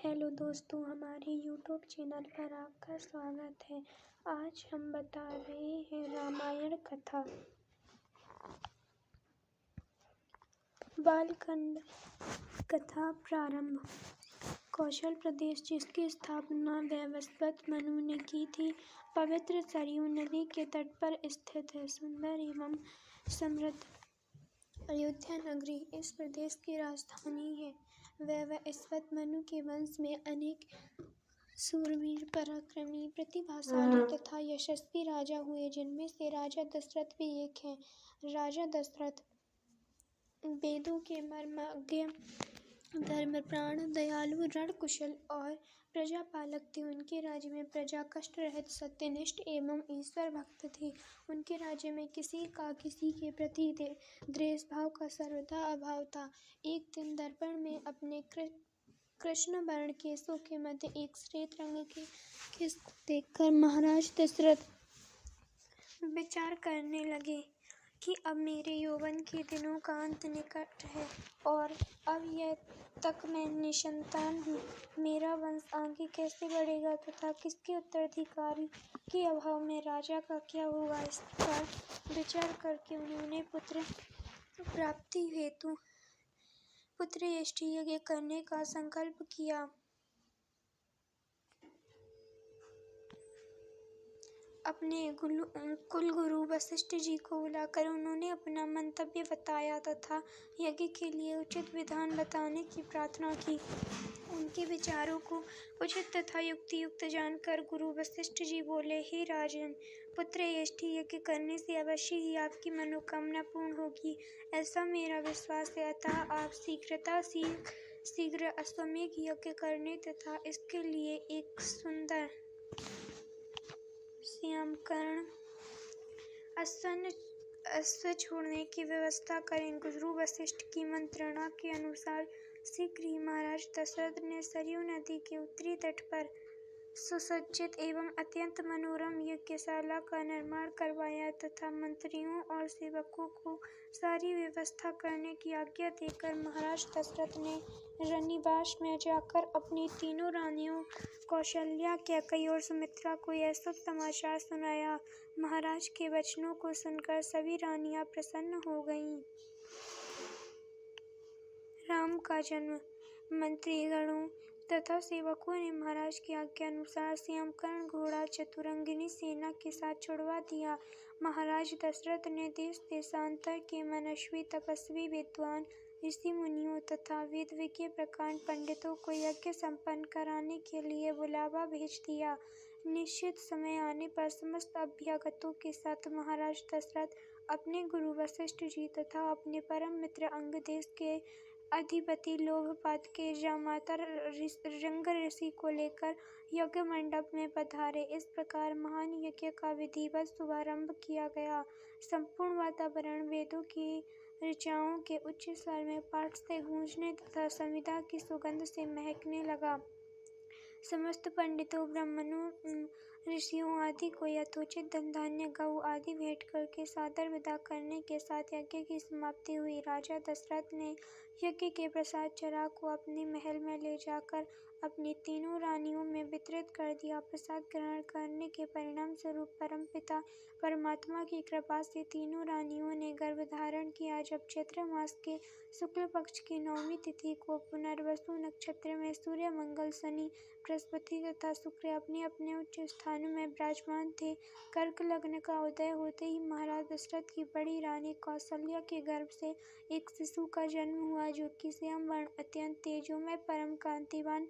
Hello दोस्तों, हमारे YouTube channel पर आपका स्वागत है। आज हम बता रहे हैं रामायण कथा। बालकांड कथा प्रारंभ। कौशल प्रदेश, जिसकी स्थापना वैवस्वत मनु ने की थी, पवित्र सरयू नदी के तट पर स्थित है। सुंदर एवं समृद्ध अयोध्या नगरी इस प्रदेश की राजधानी है। वैवस्वत मनु के वंश में अनेक शूरवीर, पराक्रमी, प्रतिभाशाली तथा यशस्वी राजा हुए, जिनमें से राजा दशरथ भी एक हैं। राजा दशरथ वेदों के मर्मज्ञ, धर्मप्राण, दयालु, रणकुशल और प्रजापालक थे। उनके राज्य में प्रजा कष्ट रहित, सत्यनिष्ठ एवं ईश्वर भक्त थी। उनके राज्य में किसी का किसी के प्रति द्वेष भाव का सर्वथा अभाव था। एक दिन दर्पण में अपने कृष्ण वर्ण केशों के मध्य एक श्वेत रंग के केश को देखकर महाराज दशरथ विचार करने लगे कि अब मेरे यौवन के दिनों का अंत निकट है और अब यह तक मैं निसंतान हूँ। मेरा वंश आगे कैसे बढ़ेगा तथा किसके उत्तराधिकारी के अभाव में राजा का क्या होगा। इस प्रकार विचार करके उन्होंने पुत्र प्राप्ति हेतु पुत्रयष्टि यज्ञ करने का संकल्प किया। अपने कुलगुरु वशिष्ठ जी को बुलाकर उन्होंने अपना मंतव्य बताया तथा यज्ञ के लिए उचित विधान बताने की प्रार्थना की। उनके विचारों को उचित तथा युक्तियुक्त जानकर गुरु वशिष्ठ जी बोले, हे राजन, पुत्रयष्टि यज्ञ करने से अवश्य ही आपकी मनोकामना पूर्ण होगी, ऐसा मेरा विश्वास है। अतः आप शीघ्र अश्वमेध यज्ञ करने तथा इसके लिए एक सुंदर श्यामकर्ण अश्व छोड़ने की व्यवस्था करें। गुरु वशिष्ठ की मंत्रणा के अनुसार शीघ्र ही महाराज दशरथ ने सरयू नदी के उत्तरी तट पर सुसज्जित एवं अत्यंत मनोरम यज्ञशाला का निर्माण करवाया तथा मंत्रियों और सेवकों को सारी व्यवस्था करने की आज्ञा देकर महाराज दशरथ ने रनिवास में जाकर अपनी तीनों रानियों कौशल्या, कैकेयी और सुमित्रा को यह शुभ समाचार सुनाया। महाराज के वचनों को सुनकर सभी रानियां प्रसन्न हो गईं। राम का जन्म। मंत्रीगणों तथा सेवकों ने महाराज की आज्ञा अनुसार श्यामकर्ण घोड़ा चतुरंगिनी सेना के साथ छुड़वा दिया। महाराज दशरथ ने देश देशांतर के मनस्वी, तपस्वी, विद्वान, ऋषि मुनियों तथा वेद विज्ञ प्रकांड पंडितों को यज्ञ संपन्न कराने के लिए बुलावा भेज दिया। निश्चित समय आने पर समस्त अभ्यागतों के साथ महाराज दशरथ अपने गुरु वशिष्ठ जी तथा अपने परम मित्र अंग देश के अधिपति लोभपाद के जामाता रंग ऋषि को लेकर यज्ञ मंडप में पधारे। इस प्रकार महान यज्ञ का विधिवत शुभारंभ किया गया। संपूर्ण वातावरण वेदों की ऋचाओं के उच्च स्वर में पाठ से गूंजने तथा संविदा की सुगंध से महकने लगा। समस्त पंडितों, ब्राह्मणों, ऋषियों आदि को यथोचित धन धान्य, गऊ आदि भेंट करके सादर विदा करने के साथ यज्ञ की समाप्ति हुई। राजा दशरथ ने यज्ञ के प्रसाद चराग को अपने महल में ले जाकर अपनी तीनों रानियों में वितरित कर दिया। प्रसाद ग्रहण करने के परिणाम स्वरूप परमपिता परमात्मा की कृपा से तीनों रानियों ने गर्भ धारण किया। जब चैत्र मास के शुक्ल पक्ष की 9वीं तिथि को पुनर्वसु नक्षत्र में सूर्य, मंगल, शनि, बृहस्पति तथा शुक्र अपने अपने उच्च स्थानों में विराजमान थे, कर्क लग्न का उदय होते ही महाराज दशरथ की बड़ी रानी कौशल्या के गर्भ से एक शिशु का जन्म हुआ, जो कि श्याम वर्ण, अत्यंत तेजोमय, परम कांतिवान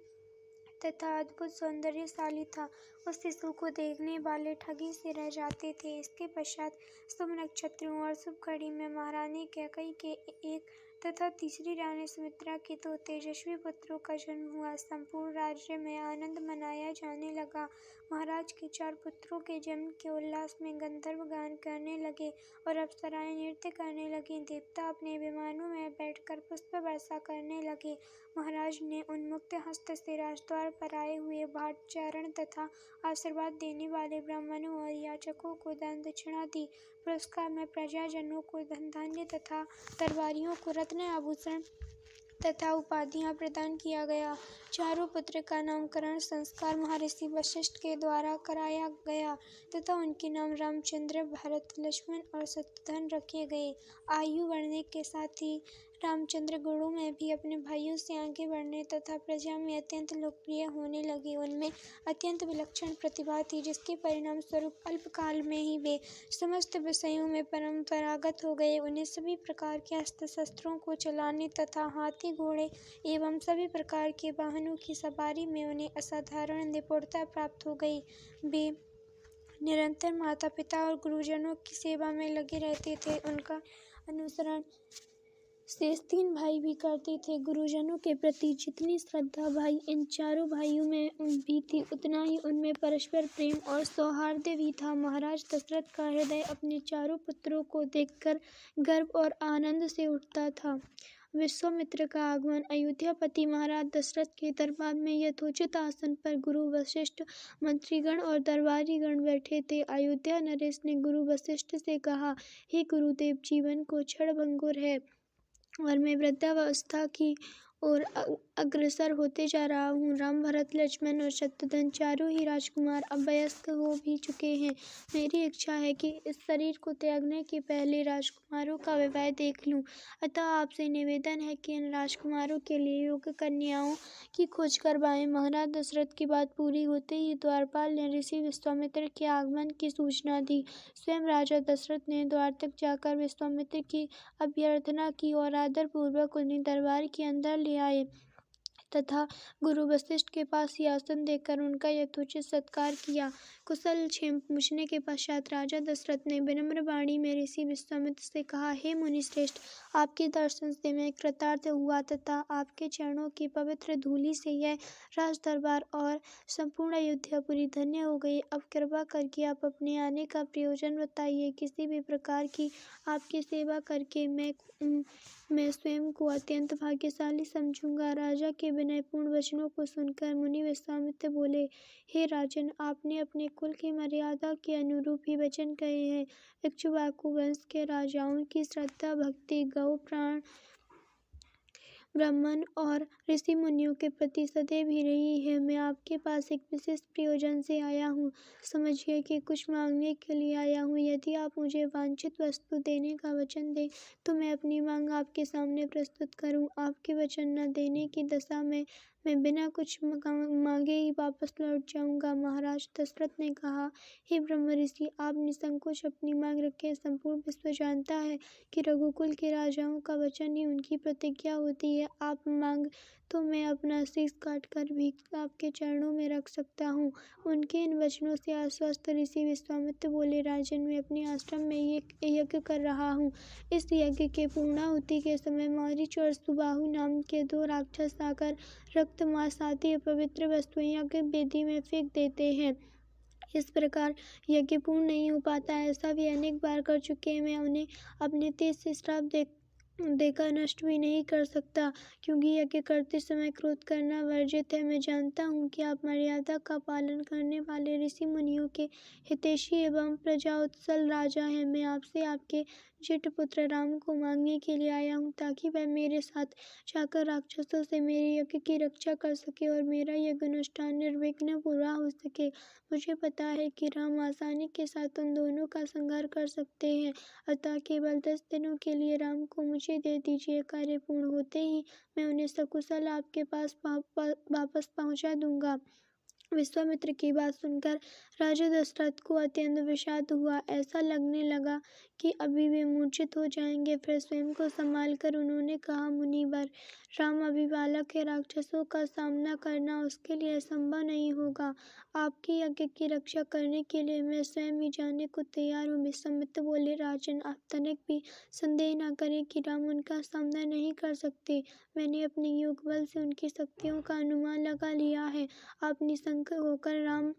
तथा अद्भुत सौंदर्यशाली था। उस शिशु को देखने वाले ठगी से रह जाते थे। इसके पश्चात शुभ नक्षत्रों और शुभ घड़ी में महारानी कैकेयी के एक तथा तीसरी रानी सुमित्रा के 2 तेजस्वी पुत्रों का जन्म हुआ। संपूर्ण राज्य में आनंद मनाया जाने लगा। महाराज के 4 पुत्रों के जन्म के उल्लास में गंधर्व गान करने लगे और अप्सराएं नृत्य करने लगीं। देवता अपने विमानों में बैठकर पुष्प वर्षा करने लगे। महाराज ने उन्मुक्त हस्त से राजद्वार पर आए हुए भाटचारण तथा आशीर्वाद देने वाले ब्राह्मणों और याचकों को दान दक्षिणा दी। पुरस्कार में प्रजाजनों को धन धान्य तथा दरबारियों को रत्न आभूषण तथा उपाधियां प्रदान किया गया। चारों पुत्र का नामकरण संस्कार महर्षि वशिष्ठ के द्वारा कराया गया तथा उनके नाम रामचंद्र, भरत, लक्ष्मण और शत्रुघ्न रखे गए। आयु बढ़ने के साथ ही रामचंद्र गुणों में भी अपने भाइयों से आगे बढ़ने तथा प्रजा में अत्यंत लोकप्रिय होने लगे। उनमें अत्यंत विलक्षण प्रतिभा थी, जिसके परिणाम स्वरूप अल्पकाल में ही वे समस्त विषयों में परंपरागत हो गए। उन्हें सभी प्रकार के अस्त्र शस्त्रों को चलाने तथा हाथी, घोड़े एवं सभी प्रकार के वाहनों की सवारी में उन्हें असाधारण निपुणता प्राप्त हो गई। वे निरंतर माता पिता और गुरुजनों की सेवा में लगे रहते थे। उनका अनुसरण शेष तीन भाई भी करते थे। गुरुजनों के प्रति जितनी श्रद्धा भाई इन चारों भाइयों में भी थी, उतना ही उनमें परस्पर प्रेम और सौहार्द भी था। महाराज दशरथ का हृदय अपने चारों पुत्रों को देखकर गर्व और आनंद से उठता था। विश्वामित्र का आगमन। अयोध्यापति महाराज दशरथ के दरबार में यथोचित आसन पर गुरु वशिष्ठ, मंत्रीगण और दरबारीगण बैठे थे। अयोध्या नरेश ने गुरु वशिष्ठ से कहा, हे गुरुदेव, जीवन को क्षणभंगुर है और मैं वृद्धावस्था की ओर अग्रसर होते जा रहा हूँ। राम, भरत, लक्ष्मण और शत्रुघ्न चारों ही राजकुमार अब वयस्क हो भी चुके हैं। मेरी इच्छा है कि इस शरीर को त्यागने के पहले राजकुमारों का विवाह देख लूँ। अतः आपसे निवेदन है कि इन राजकुमारों के लिए योग्य कन्याओं की खोज करवाएं। महाराज दशरथ की बात पूरी होते ही द्वारपाल ने ऋषि विश्वामित्र के आगमन की सूचना दी। स्वयं राजा दशरथ ने द्वार तक जाकर विश्वामित्र की अभ्यर्थना की और आदरपूर्वक उन्हें दरबार के अंदर ले आए तथा गुरु वशिष्ठ के पास ही आसन देकर उनका यथोचित सत्कार किया। कुशल क्षेम पूछने के पश्चात राजा दशरथ ने विनम्र वाणी में ऋषि विश्वामित्र से कहा, हे मुनिश्रेष्ठ, आपके दर्शन से मैं कृतार्थ हुआ तथा आपके चरणों की पवित्र धूलि से यह राज दरबार और संपूर्ण अयोध्यापुरी धन्य हो गई। अब कृपा करके आप अपने आने का प्रयोजन बताइए। किसी भी प्रकार की आपकी सेवा करके मैं स्वयं को अत्यंत भाग्यशाली समझूंगा। राजा के विनयपूर्ण वचनों को सुनकर मुनि विश्वामित्र बोले, हे राजन, आपने अपने कुल की मर्यादा के अनुरूप ही वचन कहे हैं। इक्ष्वाकु वंश के राजाओं की श्रद्धा भक्ति गौ, प्राण, ब्राह्मण और ऋषि मुनियों के प्रति सदैव ही रही है। मैं आपके पास एक विशेष प्रयोजन से आया हूँ। समझिए कि कुछ मांगने के लिए आया हूँ। यदि आप मुझे वांछित वस्तु देने का वचन दें तो मैं अपनी मांग आपके सामने प्रस्तुत करूँ। आपके वचन न देने की दशा में मैं बिना कुछ मांगे ही वापस लौट जाऊंगा। महाराज दशरथ ने कहा, हे ब्रह्म ऋषि, आप निसंकोच अपनी मांग रखें। संपूर्ण विश्व जानता है कि रघुकुल के राजाओं का वचन ही उनकी प्रतिज्ञा होती है। आप मांग तो मैं अपना शीश काटकर भी आपके चरणों में रख सकता हूँ। उनके इन वचनों से आश्वस्त ऋषि विश्वामित्र बोले, राजन, मैं अपने आश्रम में यज्ञ कर रहा हूँ। इस यज्ञ के पूर्णाहुति के समय मारीच और सुबाहु नाम के दो राक्षस आकर रक्त, मांस आदि अपवित्र वस्तुएं यज्ञ वेदी में फेंक देते हैं। इस प्रकार यज्ञ पूर्ण नहीं हो पाता। ऐसा भी अनेक बार कर चुके हैं। मैं उन्हें अपने तेज से श्राप देकर नष्ट भी नहीं कर सकता, क्योंकि यज्ञ करते समय क्रोध करना वर्जित है। मैं जानता हूँ कि आप मर्यादा का पालन करने वाले ऋषि मुनियों के हितैषी एवं प्रजावत्सल राजा हैं। मैं आपसे आपके जेठ पुत्र राम को मांगने के लिए आया हूँ, ताकि वह मेरे साथ जाकर राक्षसों से मेरे यज्ञ की रक्षा कर सके और मेरा यज्ञ अनुष्ठान निर्विघ्न पूरा हो सके। मुझे पता है कि राम आसानी के साथ उन दोनों का संहार कर सकते हैं, अतः केवल 10 दिनों के लिए राम को मुझे दे दीजिए। कार्य पूर्ण होते ही मैं उन्हें सकुशल आपके पास वापस पहुंचा दूंगा। विश्वामित्र की बात सुनकर राजा दशरथ को अत्यंत विषाद हुआ। ऐसा लगने लगा कि अभी वे मूर्छित हो जाएंगे। फिर स्वयं को संभालकर उन्होंने कहा, मुनिवर, राम अभी बालक है। राक्षसों का सामना करना उसके लिए असंभव नहीं होगा। आपके यज्ञ की रक्षा करने के लिए मैं स्वयं ही जाने को तैयार हूँ। विश्वामित्र बोले, राजन, आप तनिक भी संदेह न करें कि राम उनका सामना नहीं कर सकते। मैंने अपने योग बल से उनकी शक्तियों का अनुमान लगा लिया है। आप निसंक होकर राम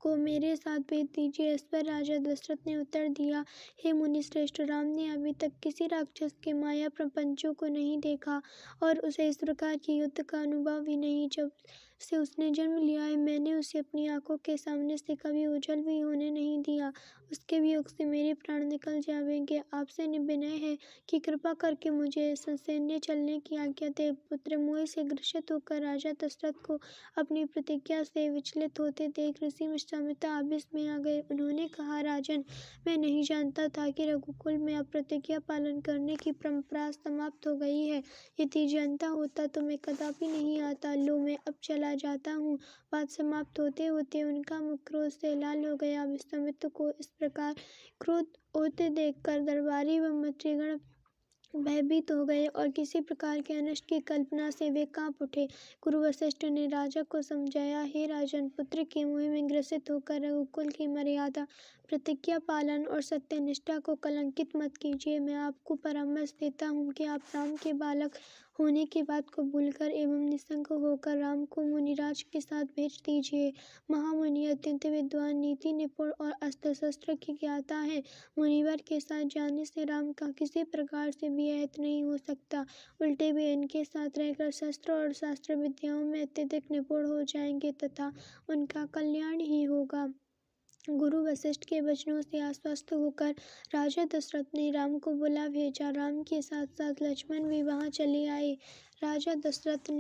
को मेरे साथ भेज दीजिए। इस पर राजा दशरथ ने उत्तर दिया, हे मुनिश्रेष्ठ, राम ने अभी तक किसी राक्षस के माया प्रपंचों को नहीं देखा और उसे इस प्रकार के युद्ध का अनुभव भी नहीं। जब से उसने जन्म लिया है, मैंने उसे अपनी आंखों के सामने से कभी ओझल भी होने नहीं दिया। उसके वियोग से मेरे प्राण निकल जाएंगे। आपसे विनय है कि कृपा करके मुझे ससैन्य चलने की आज्ञा दे। पुत्र मोह से ग्रसित होकर राजा दशरथ को अपनी प्रतिज्ञा से विचलित होते देख ऋषि विश्वामित्र आवेश में आ गए। उन्होंने कहा, राजन, मैं नहीं जानता था कि रघुकुल में अब प्रतिज्ञा पालन करने की परंपरा समाप्त हो गई है। यदि जानता होता तो मैं कदापि नहीं आता। लो, मैं अब चला जाता हूँ। बात समाप्त होते होते उनका मुख क्रोध से लाल हो गया। विश्वामित्र को इस प्रकार क्रोध होते देखकर दरबारी व मंत्रीगण भयभीत हो गए और किसी प्रकार के अनिष्ट की कल्पना से वे कांप उठे। गुरु वशिष्ठ ने राजा को समझाया, हे राजन, पुत्र के मोह में ग्रसित होकर रघुकुल की मर्यादा, प्रतिज्ञा पालन और सत्यनिष्ठा को कलंकित मत कीजिए। मैं आपको परामर्श देता हूँ कि आप राम के बालक होने की बात को भूलकर एवं निसंग होकर राम को मुनिराज के साथ भेज दीजिए। महामुनि अत्यंत विद्वान, नीति निपुण और अस्त्र शस्त्र की ज्ञाता है। मुनिवर के साथ जाने से राम का किसी प्रकार से भी अहित नहीं हो सकता। उल्टे वे इनके साथ रहकर शस्त्र और शास्त्र विद्याओं में अत्यधिक निपुण हो जाएंगे तथा उनका कल्याण ही होगा। गुरु वशिष्ठ के वचनों से आश्वस्त होकर राजा दशरथ ने राम को बुला भेजा। राम के साथ साथ लक्ष्मण भी वहां चले आए। राजा दशरथ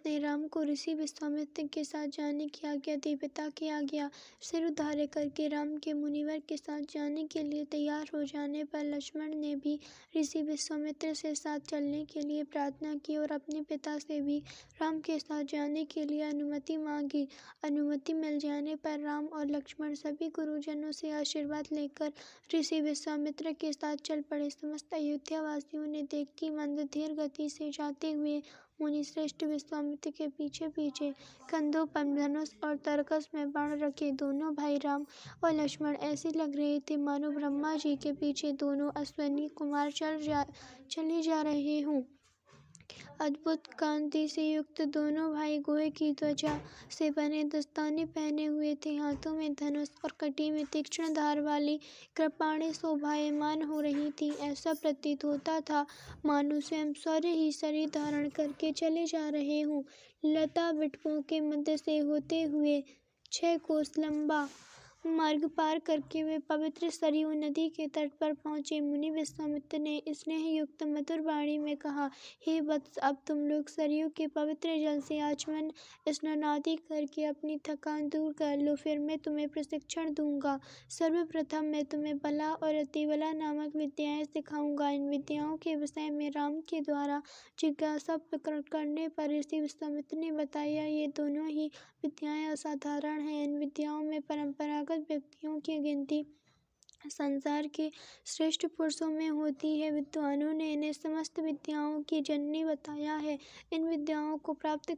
ने राम को ऋषि विश्वामित्र के साथ जाने की आज्ञा दी। पिता की आज्ञा सिर उधारे करके राम के मुनिवर के साथ जाने के लिए तैयार हो जाने पर लक्ष्मण ने भी ऋषि विश्वामित्र से साथ चलने के लिए प्रार्थना की और अपने पिता से भी राम के साथ जाने के लिए अनुमति मांगी। अनुमति मिल जाने पर राम और लक्ष्मण सभी गुरुजनों से आशीर्वाद लेकर ऋषि विश्वामित्र के साथ चल पड़े। समस्त अयोध्या वासियों ने देखी मंद धीर गति से जाते हुए मुनि श्रेष्ठ विश्वामित्र के पीछे पीछे कंधों पर धनुष और तरकस में बाण रखे दोनों भाई राम और लक्ष्मण ऐसे लग रहे थे मानो ब्रह्मा जी के पीछे दोनों अश्विनी कुमार चले जा रहे हों। अद्भुत कांति से युक्त दोनों भाई गोहे की त्वचा से बने दस्ताने पहने हुए थे। हाथों में धनुष और कटी में तीक्ष्ण धार वाली कृपाणें शोभायमान हो रही थी। ऐसा प्रतीत होता था मानो स्वयं सूर्य ही शरीर धारण करके चले जा रहे हों। लता बिटकों के मध्य से होते हुए 6 कोस लंबा मार्ग पार करके वे पवित्र सरयू नदी के तट पर पहुंचे। मुनि विश्वामित्र ने स्नेह युक्त मधुर वाणी में कहा, हे वत्स, अब तुम लोग सरयू के पवित्र जल से आचमन स्नान आदि करके अपनी थकान दूर कर लो, फिर मैं तुम्हें प्रशिक्षण दूंगा। सर्वप्रथम मैं तुम्हें बला और अतिबला नामक विद्याएं सिखाऊंगा। इन विद्याओं के विषय में राम के द्वारा जिज्ञासा प्रकट करने पर ऋषि विश्वामित्र ने बताया, ये दोनों ही विद्याएं असाधारण हैं। इन विद्याओं में परंपरागत व्यक्तियों की गिनती संसार के श्रेष्ठ पुरुषों में होती है। विद्वानों ने इन्हें समस्त विद्याओं की जननी बताया है। इन विद्याओं को प्राप्त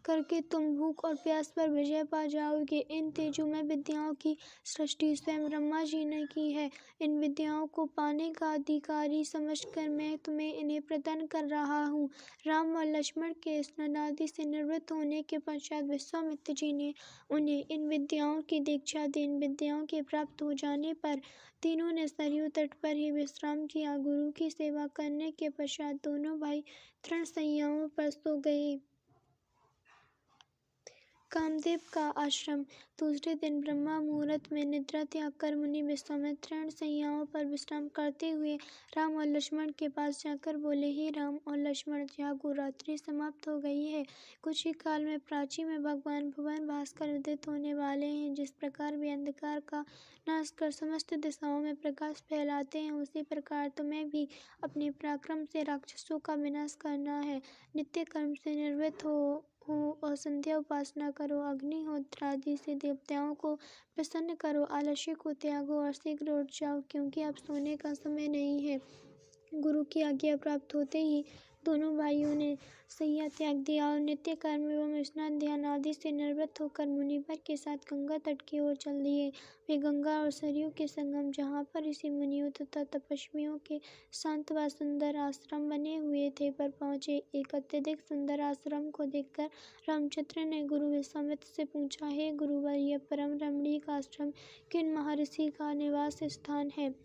करके तुम भूख और प्यास पर विजय पा जाओगे। इन तेजोमय विद्याओं की सृष्टि स्वयं ब्रह्मा जी ने की है। इन विद्याओं को पाने का अधिकारी समझकर मैं तुम्हें इन्हें प्रदान कर रहा हूँ। राम और लक्ष्मण के स्नान आदि से निवृत्त होने के पश्चात विश्वामित्र जी ने उन्हें इन विद्याओं की दीक्षा दी। इन विद्याओं के प्राप्त हो जाने पर तीनों ने सरयू तट पर ही विश्राम किया। गुरु की सेवा करने के पश्चात दोनों भाई तृण शैयाओं पर सो गए। कामदेव का आश्रम। दूसरे दिन ब्रह्मा मुहूर्त में निद्रा त्याग कर मुनि विश्वामित्र तृण शैयाओं पर विश्राम करते हुए राम और लक्ष्मण के पास जाकर बोले, हे राम और लक्ष्मण, जागो, रात्रि समाप्त हो गई है। कुछ ही काल में प्राची में भगवान भुवन भास्कर उदित होने वाले हैं। जिस प्रकार वे अंधकार का नाश कर समस्त दिशाओं में प्रकाश फैलाते हैं, उसी प्रकार तुम्हें भी अपने पराक्रम से राक्षसों का विनाश करना है। नित्य कर्म से निवृत्त हो और संध्या उपासना करो। अग्निहोत्र आदि से देवताओं को प्रसन्न करो। आलस्य को त्यागो और शीघ्र उठ जाओ, क्योंकि अब सोने का समय नहीं है। गुरु की आज्ञा प्राप्त होते ही दोनों भाइयों ने शैया त्याग दिया और नित्य कर्म एवं स्नान ध्यान आदि से निवृत्त होकर मुनिवर के साथ गंगा तट की ओर चल दिए। वे गंगा और सरयू के संगम, जहाँ पर ऋषि मुनियों तथा तपस्वियों के शांत व सुंदर आश्रम बने हुए थे, पर पहुँचे। एक अत्यधिक सुंदर आश्रम को देखकर रामचंद्र ने गुरु विश्वामित्र से पूछा, हे गुरुवर, यह परम रमणीक आश्रम किन महर्षि का निवास स्थान है?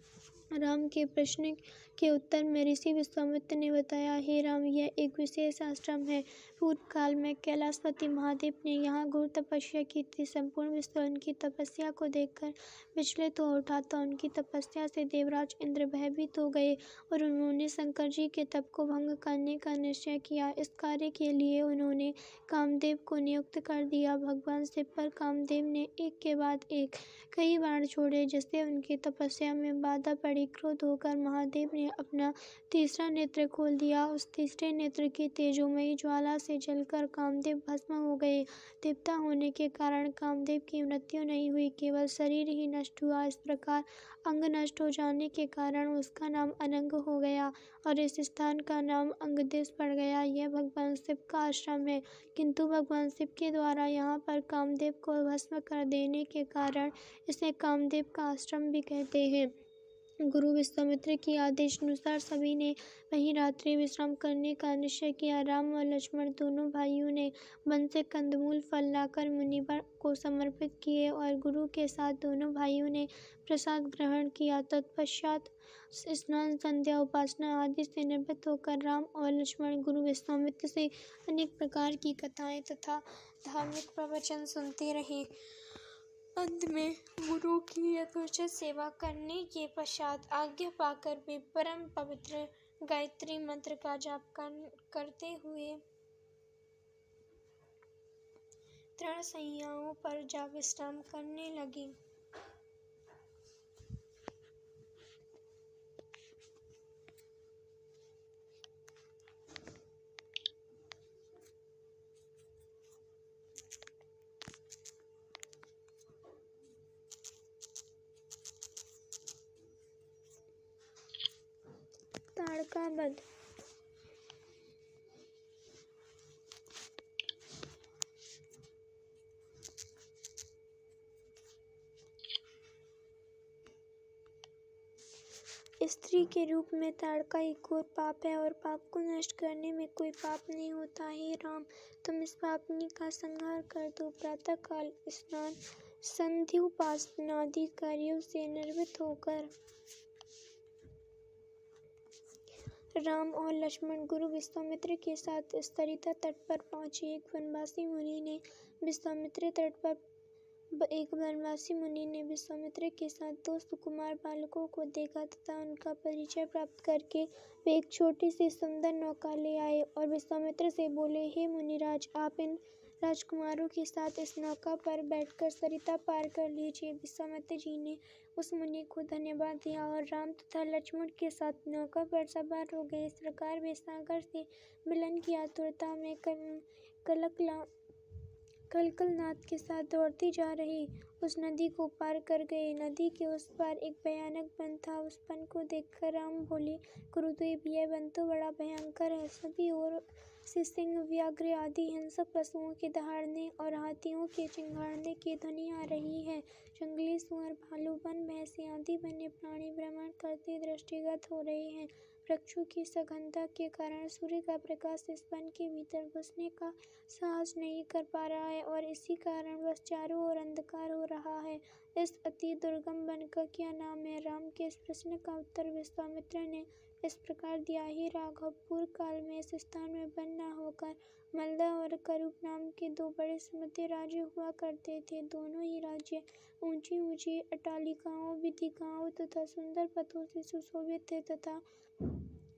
राम के प्रश्न के उत्तर में ऋषि विश्वामित्र ने बताया, हे राम, यह एक विशेष आश्रम है। पूर्व काल में कैलाशपति महादेव ने यहाँ घोर तपस्या की थी। संपूर्ण विश्व उनकी तपस्या को देखकर विचलित हो उठा, तो उनकी तपस्या से देवराज इंद्र भयभीत हो गए और उन्होंने शंकर जी के तप को भंग करने का निश्चय किया। इस कार्य के लिए उन्होंने कामदेव को नियुक्त कर दिया। भगवान शिव पर कामदेव ने एक के बाद एक कई बाण छोड़े, जिससे उनकी तपस्या में बाधा पड़ी। क्रोध होकर महादेव ने अपना तीसरा नेत्र खोल दिया। उस तीसरे नेत्र की तेजोमयी ज्वाला से जलकर कामदेव भस्म हो गए। देवता होने के कारण कामदेव की मृत्यु नहीं हुई, केवल शरीर ही नष्ट हुआ। इस प्रकार अंग नष्ट हो जाने के कारण उसका नाम अनंग हो गया और इस स्थान का नाम अंगदेश पड़ गया। यह भगवान शिव का आश्रम है, किंतु भगवान शिव के द्वारा यहाँ पर कामदेव को भस्म कर देने के कारण इसे कामदेव का आश्रम भी कहते हैं। गुरु विश्वामित्र के आदेशानुसार सभी ने वहीं रात्रि विश्राम करने का निश्चय किया। राम और लक्ष्मण दोनों भाइयों ने वन से कंदमूल फल लाकर मुनिवर को समर्पित किए और गुरु के साथ दोनों भाइयों ने प्रसाद ग्रहण किया। तत्पश्चात स्नान, संध्या, उपासना आदि से निवृत्त होकर राम और लक्ष्मण गुरु विश्वामित्र से अनेक प्रकार की कथाएं तथा धार्मिक प्रवचन सुनते रहे। अंत में गुरु की यथोचित सेवा करने के पश्चात आज्ञा पाकर वे परम पवित्र गायत्री मंत्र का जाप करते हुए तृण शैयाओं पर जा विश्राम करने लगे। ताड़का वध। स्त्री के रूप में ताड़का एक और पाप है और पाप को नष्ट करने में कोई पाप नहीं होता। हे राम, तुम इस पापनी का संहार कर दो। प्रातः काल स्नान, संध्या, उपासना आदि कार्यों से निवृत्त होकर राम और लक्ष्मण गुरु विश्वामित्र के साथ सरिता तट पर पहुंचे। एक वनवासी मुनि ने विश्वामित्र के साथ दो सुकुमार बालकों को देखा तथा उनका परिचय प्राप्त करके वे एक छोटी सी सुंदर नौका ले आए और विश्वामित्र से बोले, हे मुनिराज, आप इन राजकुमारों के साथ इस नौका पर बैठकर सरिता पार कर लीजिए। विश्वामित्र जी ने उस मुनि को धन्यवाद दिया और राम तथा लक्ष्मण के साथ नौका पर सवार हो गए। इस प्रकार वे सागर से मिलन की आतुरता में कलकलनाद के साथ दौड़ती जा रही उस नदी को पार कर गए। नदी के उस पार एक भयानक वन था। उस वन को देखकर राम बोले, गुरुदेव, यह वन तो बड़ा भयंकर है। सभी ओर से सिंह, व्याघ्र आदि हिंसक पशुओं के दहाड़ने और हाथियों के चिंघाड़ने की ध्वनि आ रही है। जंगली सुअर, भालू, वन भैंसे आदि वन्य प्राणी भ्रमण करते दृष्टिगत हो रहे हैं। वृक्षों की सघनता के कारण सूर्य का प्रकाश इस वन के भीतर घुसने का साहस नहीं कर पा रहा है और इसी कारण बस चारों ओर अंधकार हो रहा है। इस अति दुर्गम वन का क्या नाम है? राम के इस प्रश्न का उत्तर विश्वामित्र ने इस प्रकार दिया, हे राघव, पूर्व काल में इस स्थान में वन न होकर मलदा और करूप नाम के दो बड़े समुद्री राज्य हुआ करते थे। दोनों ही राज्य ऊंची ऊंची अट्टालिकाओं, वीथिकाओं तथा सुंदर पथों से सुशोभित थे तथा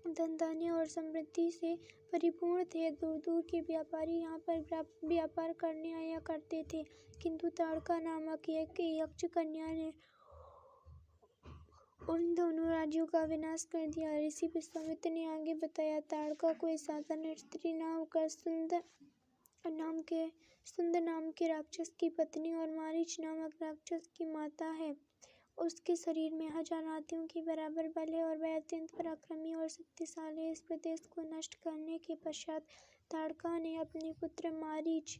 धन धान्य और समृद्धि से परिपूर्ण थे। दूर दूर के व्यापारी यहाँ पर व्यापार करने आया करते थे, किंतु ताड़का नामक एक यक्ष कन्या ने उन दोनों राज्यों का विनाश कर दिया। ऋषि विश्वामित्र ने आगे बताया, ताड़का कोई साधारण स्त्री न होकर सुंद नाम के राक्षस की पत्नी और मारीच नामक राक्षस की माता है। उसके शरीर में 1000 हाथियों के बराबर बल है और वह अत्यंत पराक्रमी और शक्तिशाली है। इस प्रदेश को नष्ट करने के पश्चात ताड़का ने अपने पुत्र मारीच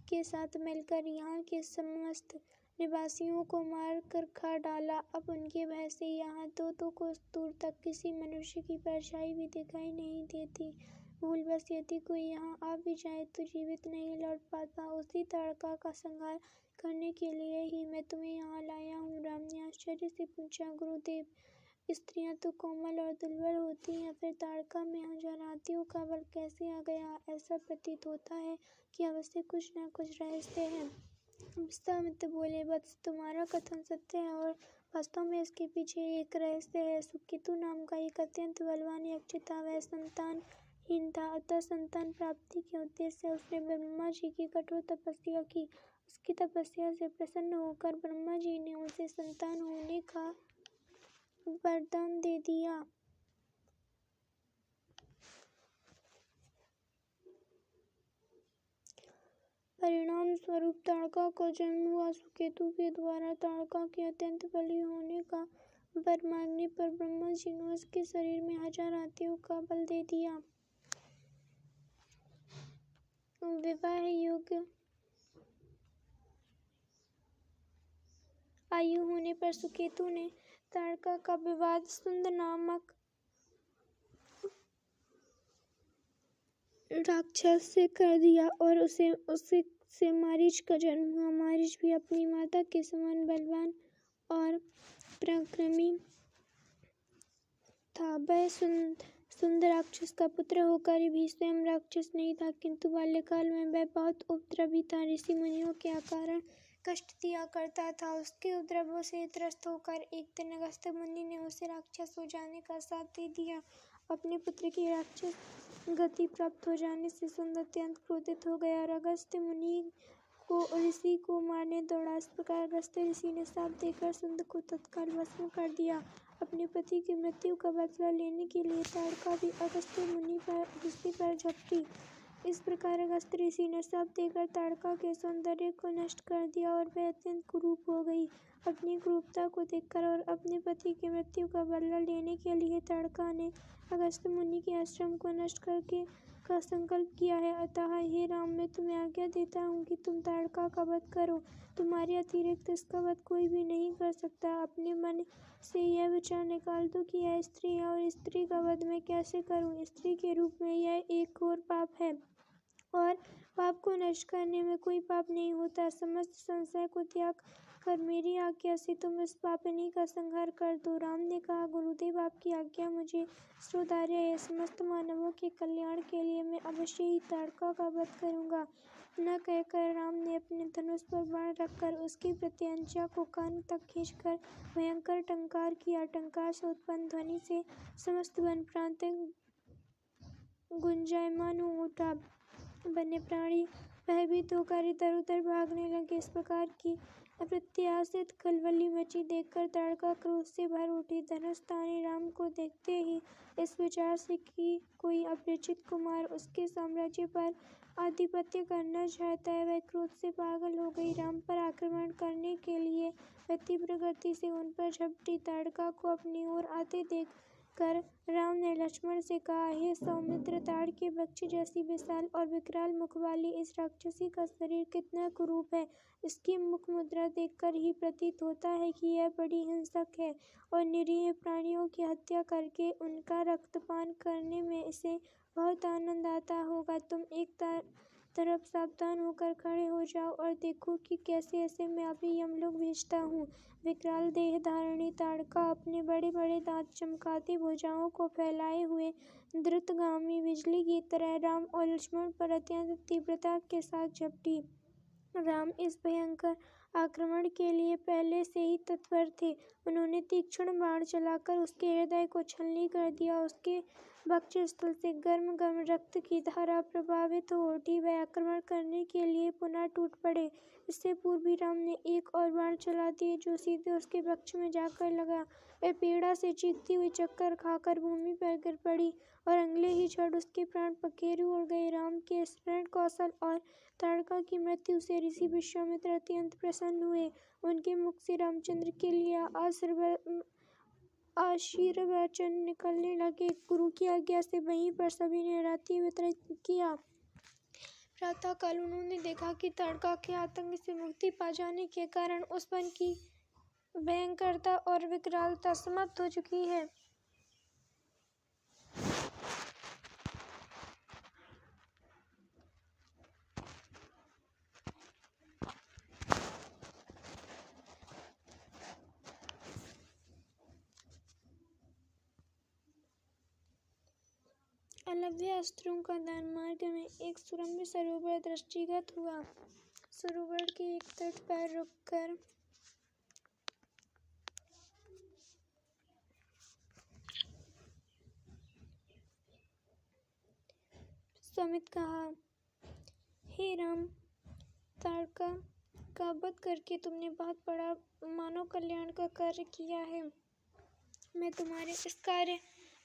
के साथ मिलकर यहाँ के समस्त निवासियों को मार कर खा डाला। अब उनके भय से यहाँ 2-2 कोस दूर तक किसी मनुष्य की परछाई भी दिखाई नहीं देती। भूलवश यदि कोई यहाँ आ भी जाए तो जीवित नहीं लौट पाता। उसी ताड़का का संहार करने के लिए ही मैं तुम्हें यहाँ लाया हूँ। राम ने आश्चर्य से पूछा, गुरुदेव, स्त्रियां तो कोमल और दुर्बल होती हैं, फिर ताड़का में 1000 हाथियों का बल कैसे आ गया? ऐसा प्रतीत होता है कि अवश्य कुछ न कुछ रहस्य है। विश्वामित्र बोले, वत्स, तुम्हारा कथन सत्य है और वास्तव में इसके पीछे एक रहस्य है। सुकेतु नाम का एक अत्यंत बलवान यक्ष था। वह संतानहीन था, अतः संतान प्राप्ति के उद्देश्य से उसने ब्रह्मा जी की कठोर तपस्या की। उसकी तपस्या से प्रसन्न होकर ब्रह्मा जी ने उसे संतान होने का वरदान दे दिया। परिणाम स्वरूप ताड़का का जन्म हुआ। सुकेतु के द्वारा ताड़का के अत्यंत बली होने का वर मांगने पर ब्रह्मा जी ने उसके शरीर में 1000 हाथियों का बल दे दिया। विवाह योग्य आयु होने पर सुकेतु ने ताड़का का विवाह सुंद नामक राक्षस से कर दिया और उससे मारीच का जन्म हुआ। मारीच भी अपनी माता के समान बलवान और पराक्रमी था। वह सुंद राक्षस का पुत्र होकर भी स्वयं राक्षस नहीं था, किंतु बाल्यकाल में वह बहुत उपद्रवी था। ऋषि मुनियों के कारण कष्ट दिया करता था। उसके उपद्रवों से त्रस्त होकर एक दिन अगस्त्य मुनि ने उसे राक्षस हो जाने का श्राप दे दिया। अपने पुत्र की राक्षस गति प्राप्त हो जाने से सुंद अत्यंत क्रोधित हो गया और अगस्त्य मुनि को ऋषि को मारने दौड़ा। इस प्रकार अगस्त्य ऋषि ने श्राप देकर सुंद को तत्काल भस्म कर दिया। अपने पति की मृत्यु का बदला लेने के लिए ताड़का भी अगस्त्य मुनि ऋषि पर झपटी। इस प्रकार अगस्त्य ऋषि ने श्राप देकर ताड़का के सौंदर्य को नष्ट कर दिया और वह अत्यंत कुरूप हो गई। अपनी क्रूरता को देखकर और अपने पति की मृत्यु का बदला लेने के लिए ताड़का ने अगस्त्य मुनि के आश्रम को नष्ट करके का संकल्प किया है। अतः हे राम, मैं तुम्हें आज्ञा देता हूँ कि तुम ताड़का का वध करो। तुम्हारे अतिरिक्त इसका वध कोई भी नहीं कर सकता। अपने मन से यह विचार निकाल दो कि यह स्त्री है और स्त्री का वध मैं कैसे करूँ। स्त्री के रूप में यह एक घोर पाप है और पाप को नष्ट करने में कोई पाप नहीं होता। समस्त संशय को त्याग कर मेरी आज्ञा से तुम इस पापिनी का संहार कर दो। राम ने कहा, गुरुदेव, आपकी आज्ञा मुझे श्रोधार्य है। समस्त मानवों के कल्याण के लिए मैं अवश्य ही ताड़का का वध करूंगा। न कहकर राम ने अपने धनुष पर बाण रखकर उसकी प्रत्यंचा को कान तक खींचकर भयंकर टंकार किया। टंकार से उत्पन्न ध्वनि से समस्त वन प्रांत गुंजायमान हो उठा। वन्य प्राणी भयभीत होकर इधर उधर भागने लगे। इस प्रकार की अप्रत्याशित खलबली मची देखकर ताड़का क्रोध से भर उठी। धनुष ताने राम को देखते ही इस विचार से कि कोई अपरिचित कुमार उसके साम्राज्य पर आधिपत्य करना चाहता है, वह क्रोध से पागल हो गई। राम पर आक्रमण करने के लिए वह तीव्र गति से उन पर झपटी। ताड़का को अपनी ओर आते देख कर राम ने लक्ष्मण से कहा, हे सौमित्र, ताड़ के वृक्ष जैसी विशाल और विकराल मुख वाली इस राक्षसी का शरीर कितना कुरूप है। इसकी मुख मुद्रा देखकर ही प्रतीत होता है कि यह बड़ी हिंसक है और निरीह प्राणियों की हत्या करके उनका रक्तपान करने में इसे बहुत आनंद आता होगा। तुम एक तरफ सावधान होकर खड़े हो जाओ और देखो कि कैसे ऐसे मैं अभी यमलोक भेजता हूँ। विकराल देह धारिणी ताड़का अपने बड़े बड़े दांत चमकाती भुजाओं को फैलाए हुए द्रुतगामी बिजली की तरह राम और लक्ष्मण पर अत्यंत तीव्रता के साथ झपटी। राम इस भयंकर आक्रमण के लिए पहले से ही तत्पर थे। उन्होंने तीक्ष्ण बाण चलाकर उसके हृदय को छलनी कर दिया। उसके वक्ष स्थल से गर्म गर्म रक्त की धारा प्रभावित हो उठी। वह आक्रमण करने के लिए पुनः टूट पड़े। इससे पूर्व भी राम ने एक और बाण चला दिए जो सीधे उसके वक्ष में जाकर लगा। वह पीड़ा से चीखती हुई चक्कर खाकर भूमि पर गिर पड़ी और अगले ही क्षण उसके प्राण पखेरु उड़ गए। राम के इस रण कौशल और ताड़का की मृत्यु से ऋषि विश्वामित्र अत्यंत प्रसन्न हुए। उनके मुख से रामचंद्र के लिए आशीर्वचन निकलने लगे। गुरु की आज्ञा से वहीं पर सभी ने रात्रि व्यतीत किया। प्रातःकाल उन्होंने देखा कि ताड़का के आतंक से मुक्ति पा जाने के कारण उस वन की भयंकरता और विकरालता समाप्त हो चुकी है। अलव्य अस्त्रों का दान मार्ग में एक सुरम्य सरोवर दृष्टिगत हुआ। सरोवर के एक तट पर रुककर समित कहा, हे राम, ताड़का का वध करके तुमने बहुत बड़ा मानव कल्याण का कार्य किया है। मैं तुम्हारे इस कार्य,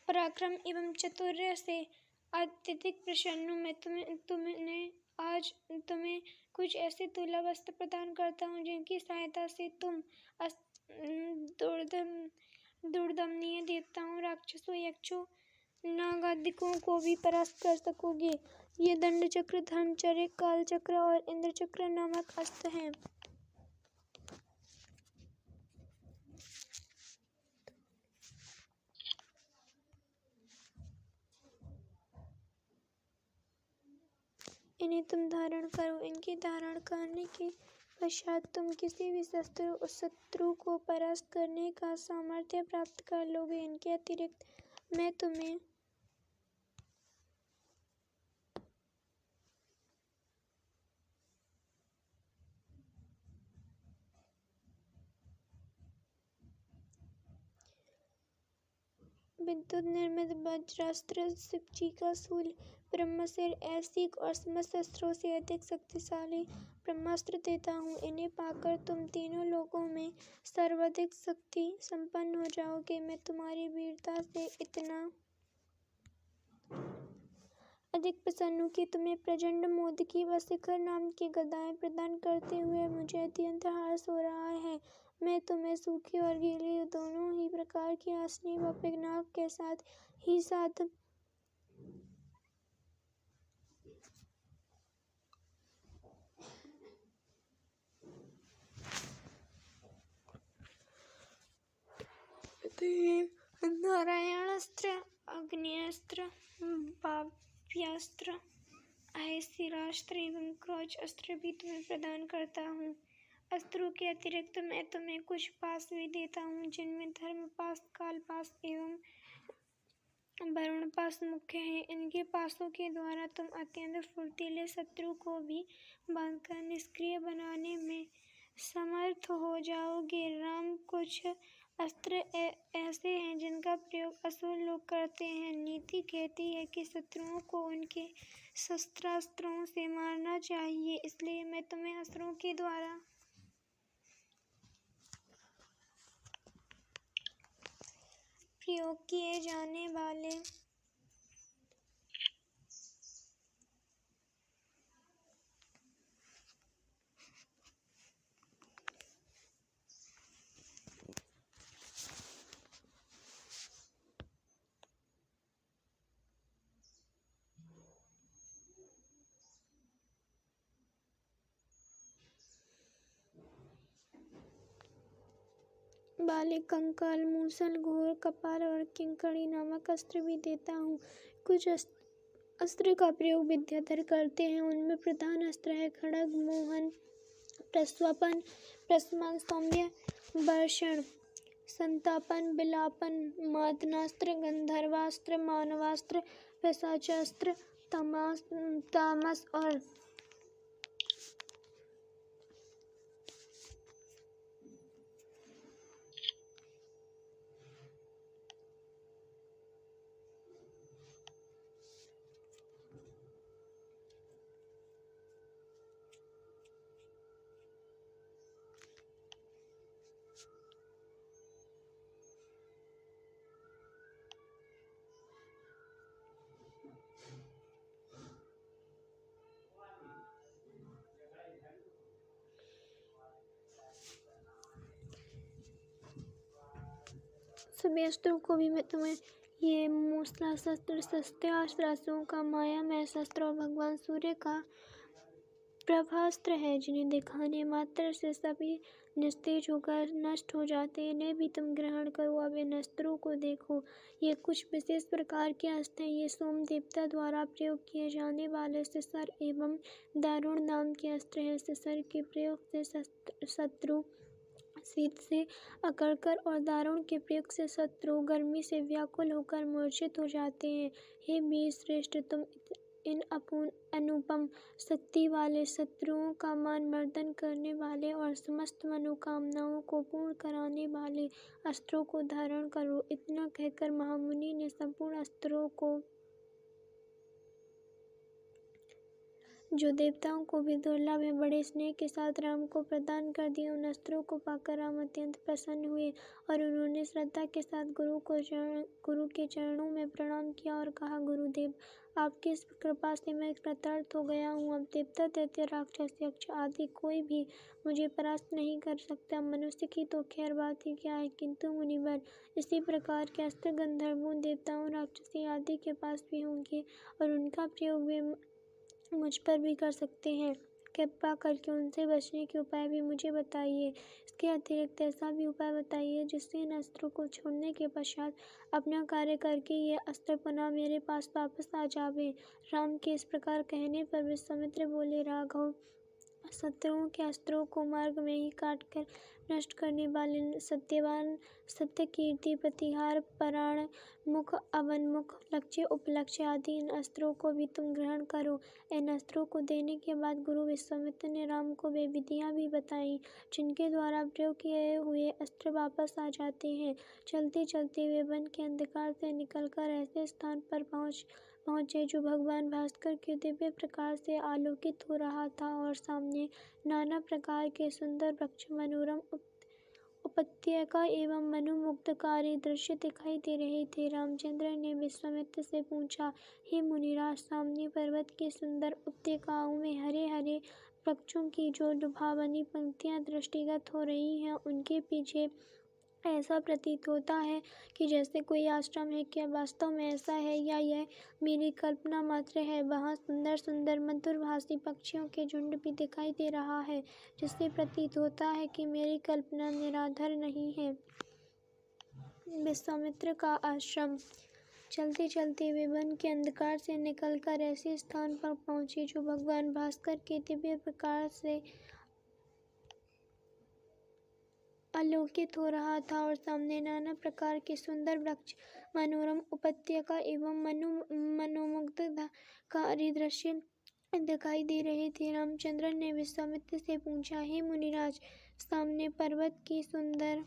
पराक्रम एवं चातुर्य से अत्यधिक प्रसन्न हूँ। मैं आज तुम्हें कुछ ऐसे दुर्लभ अस्त्र प्रदान करता हूँ जिनकी सहायता से तुम दुर्दमनीय देवताओं, राक्षसों, यक्षों, नागादिकों को भी परास्त कर सकोगे। ये दंड चक्र, धर्मचक्र, काल चक्र और इंद्र चक्र नामक अस्त्र हैं। इन्हें तुम धारण करो। इनके धारण करने के पश्चात तुम किसी भी शत्रु को परास्त करने का सामर्थ्य प्राप्त कर लोगे। इनके अतिरिक्त मैं तुम्हें विद्युत निर्मित वज्रास्त्र, शिवजी का शूल, ब्रह्मशिर, ऐसी और समस्त अस्त्रों से अधिक शक्तिशाली ब्रह्मास्त्र देता हूँ। इन्हें पाकर तुम तीनों लोकों में सर्वाधिक शक्ति संपन्न हो जाओगे। मैं तुम्हारी वीरता से इतना अधिक प्रसन्न हूँ कि तुम्हें प्रचंड मोदकी व शिखर नाम की गदाएं प्रदान करते हुए मुझे अत्यंत हर्ष हो रहा है। मैं तुम्हें सूखी और गीली दोनों ही प्रकार की आसनी व पिनाक के साथ नारायणास्त्र, अग्न्यास्त्र, वाव्यास्त्र, आयशिरास्त्र एवं क्रोच अस्त्र भी तुम्हें प्रदान करता हूँ। अस्त्रों के अतिरिक्त मैं तुम्हें कुछ पास भी देता हूँ जिनमें धर्मपास, कालपास एवं वरुणपास मुख्य हैं। इनके पासों के द्वारा तुम अत्यंत फुर्तीले शत्रु को भी बांधकर निष्क्रिय बनाने में समर्थ हो जाओगे। राम, कुछ अस्त्र ऐसे हैं जिनका प्रयोग असुर लोग करते हैं। नीति कहती है कि शत्रुओं को उनके शस्त्रास्त्रों से मारना चाहिए, इसलिए मैं तुम्हें अस्त्रों के द्वारा प्रयोग किए जाने वाले बाले, कंकाल, मूसल, घोर, कपाल और किंकणी नामक अस्त्र भी देता हूँ। कुछ अस्त्र का प्रयोग विद्याधर करते हैं। उनमें प्रधान अस्त्र है खड्ग, मोहन, प्रस्वपन, प्रशमन, सौम्य, वर्षण, संतापन, विलापन, मादनास्त्र, गंधर्वास्त्र, मानवास्त्र, पिशाचास्त्र, तामस और सभी अस्त्रों को भी मैं तुम्हें, ये मूसला शस्त्र सस्ते आश्वासों का मायामय शस्त्र और भगवान सूर्य का प्रभास्त्र है, जिन्हें दिखाने मात्र से सभी निस्तेज होकर नष्ट हो जाते हैं। इन्हें भी तुम ग्रहण करो। अब इन अस्त्रों को देखो, ये कुछ विशेष प्रकार के अस्त्र हैं। ये सोम देवता द्वारा प्रयोग किए जाने वाले सिसर एवं दारुण नाम के अस्त्र हैं। सिसर के प्रयोग से शत्रु शीत से अकड़कर और दारुण के प्रयोग से शत्रु गर्मी से व्याकुल होकर मूर्छित हो जाते हैं। हे वीर श्रेष्ठ, तुम इन अनुपम शक्ति वाले शत्रुओं का मान मर्दन करने वाले और समस्त मनोकामनाओं को पूर्ण कराने वाले अस्त्रों को धारण करो। इतना कहकर महामुनि ने संपूर्ण अस्त्रों को, जो देवताओं को भी दुर्लभ है, बड़े स्नेह के साथ राम को प्रदान कर दिया। उन अस्त्रों को पाकर राम अत्यंत प्रसन्न हुए और उन्होंने श्रद्धा के साथ गुरु के चरणों में प्रणाम किया और कहा, गुरुदेव, आपकी इस कृपा से मैं कृतार्थ हो गया हूँ। अब देवता, दैत्य, राक्षस, यक्ष आदि कोई भी मुझे परास्त नहीं कर सकता। मनुष्य की तो खैर बात ही क्या है, किंतु मुनिवर, इसी प्रकार के अस्त्र गंधर्वों, देवताओं, राक्षसी आदि के पास भी होंगे और उनका प्रयोग वे मुझ पर भी कर सकते हैं। कृपा करके उनसे बचने के उपाय भी मुझे बताइए। इसके अतिरिक्त ऐसा भी उपाय बताइए जिससे इन अस्त्रों को छोड़ने के पश्चात अपना कार्य करके ये अस्त्र पुनः मेरे पास वापस आ जावे। राम के इस प्रकार कहने पर विश्वामित्र बोले, राघव, शत्रुओं के अस्त्रों को मार्ग में ही काटकर नष्ट करने वाले सत्यवान, सत्य कीर्ति, प्रतिहार, पराण, मुख, अवनमुख, लक्ष्य, उपलक्ष्य आदि इन अस्त्रों को भी तुम ग्रहण करो। इन अस्त्रों को देने के बाद गुरु विश्वामित्र ने राम को वे विधियां भी बताई जिनके द्वारा प्रयोग किए हुए अस्त्र वापस आ जाते हैं। चलते चलते वे वन के अंधकार से निकलकर ऐसे स्थान पर पहुंचे जो भगवान भास्कर के दिव्य प्रकाश से आलोकित हो रहा था और सामने नाना प्रकार के सुंदर वृक्ष, मनोरम उपत्यका एवं मनोमुग्धकारी दृश्य दिखाई दे रहे थे। रामचंद्र ने विश्वामित्र से पूछा, हे मुनिराज, सामने पर्वत की सुंदर उपत्यकाओं में हरे हरे वृक्षों की जो लुभावनी पंक्तियां दृष्टिगत हो रही हैं, उनके पीछे ऐसा प्रतीत होता है कि जैसे कोई आश्रम है। क्या वास्तव में ऐसा है या यह मेरी कल्पना मात्र है? वहाँ सुंदर सुंदर मधुरभाषी पक्षियों के झुंड भी दिखाई दे रहा है, जिससे प्रतीत होता है कि मेरी कल्पना निराधार नहीं है। विश्वामित्र का आश्रम। चलते चलते वे वन के अंधकार से निकलकर ऐसे स्थान पर पहुंचे जो भगवान भास्कर के दिव्य प्रकाश से आलोकित हो रहा था और सामने नाना प्रकार के सुंदर वृक्ष, मनोरम उपत्यका एवं मनोमुग्धकारी दृश्य दिखाई दे रहे थे। रामचंद्र ने विश्वामित्र से पूछा, हे मुनिराज, सामने पर्वत की सुंदर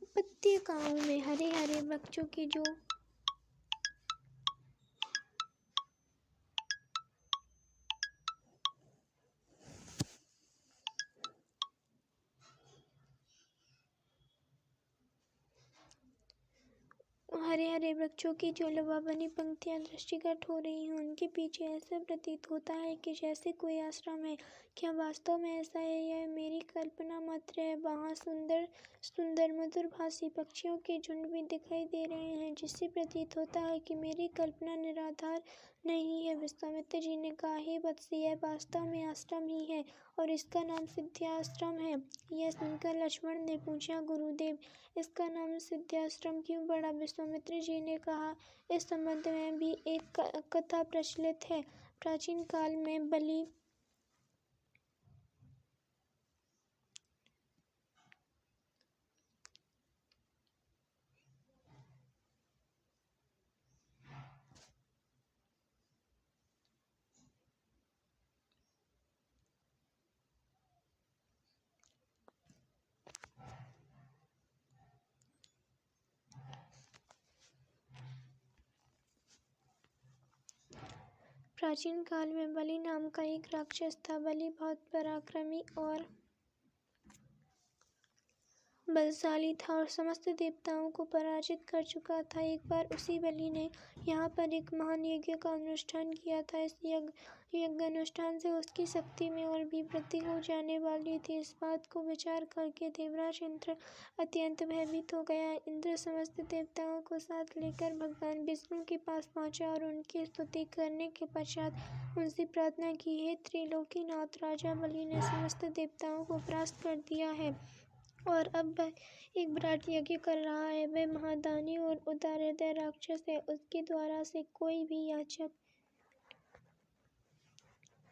उपत्यकाओं में हरे हरे वृक्षों की जो हरे हरे वृक्षों की जो लुभावनी पंक्तियां दृष्टिगत हो रही हैं, उनके पीछे ऐसा प्रतीत होता है कि जैसे कोई आश्रम है। क्या वास्तव में ऐसा है या मेरी कल्पना मात्र है? वहाँ सुंदर सुंदर मधुरभाषी पक्षियों के झुंड भी दिखाई दे रहे हैं, जिससे प्रतीत होता है कि मेरी कल्पना निराधार नहीं है। विश्वामित्र जी ने कहा, हे वत्स, यह वास्तव में आश्रम ही है और इसका नाम सिद्धाश्रम है। यह सुनकर लक्ष्मण ने पूछा, गुरुदेव, इसका नाम सिद्धाश्रम क्यों पड़ा? विश्वामित्र जी ने कहा, इस संबंध में भी एक कथा प्रचलित है। प्राचीन काल में बलि प्राचीन काल में बलि नाम का एक राक्षस था। बलि बहुत पराक्रमी और बलशाली था और समस्त देवताओं को पराजित कर चुका था। एक बार उसी बलि ने यहाँ पर एक महान यज्ञ का अनुष्ठान किया था। इस यज्ञ अनुष्ठान से उसकी शक्ति में और भी वृद्धि हो जाने वाली थी। इस बात को विचार करके देवराज इंद्र अत्यंत भयभीत हो गया। इंद्र समस्त देवताओं को साथ लेकर भगवान विष्णु के पास पहुंचा और उनकी स्तुति करने के पश्चात उनसे प्रार्थना की, हे त्रिलोकीनाथ, राजा बलि ने समस्त देवताओं को परास्त कर दिया है और अब वह एक विराट यज्ञ कर रहा है। वह महादानी और उदार हृदय राक्षस है। उसके द्वारा से कोई भी याचक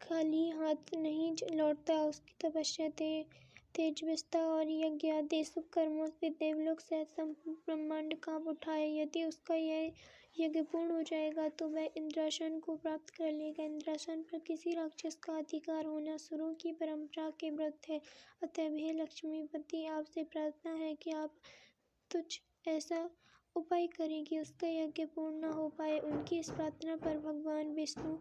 खाली हाथ नहीं लौटता। उसकी तपस्या, तेजस्विता और यज्ञ आदि शुभ कर्मों से देवलोक सहित संपूर्ण ब्रह्मांड कांप उठा है। यदि उसका यह यज्ञ पूर्ण हो जाएगा तो वह इंद्रासन को प्राप्त कर लेगा। इंद्रासन पर किसी राक्षस का अधिकार होना शुरू की परंपरा के विरुद्ध है। अतः हे लक्ष्मीपति, आपसे प्रार्थना है कि आप कुछ ऐसा उपाय करें कि उसका यज्ञ पूर्ण न हो पाए। उनकी इस प्रार्थना पर भगवान विष्णु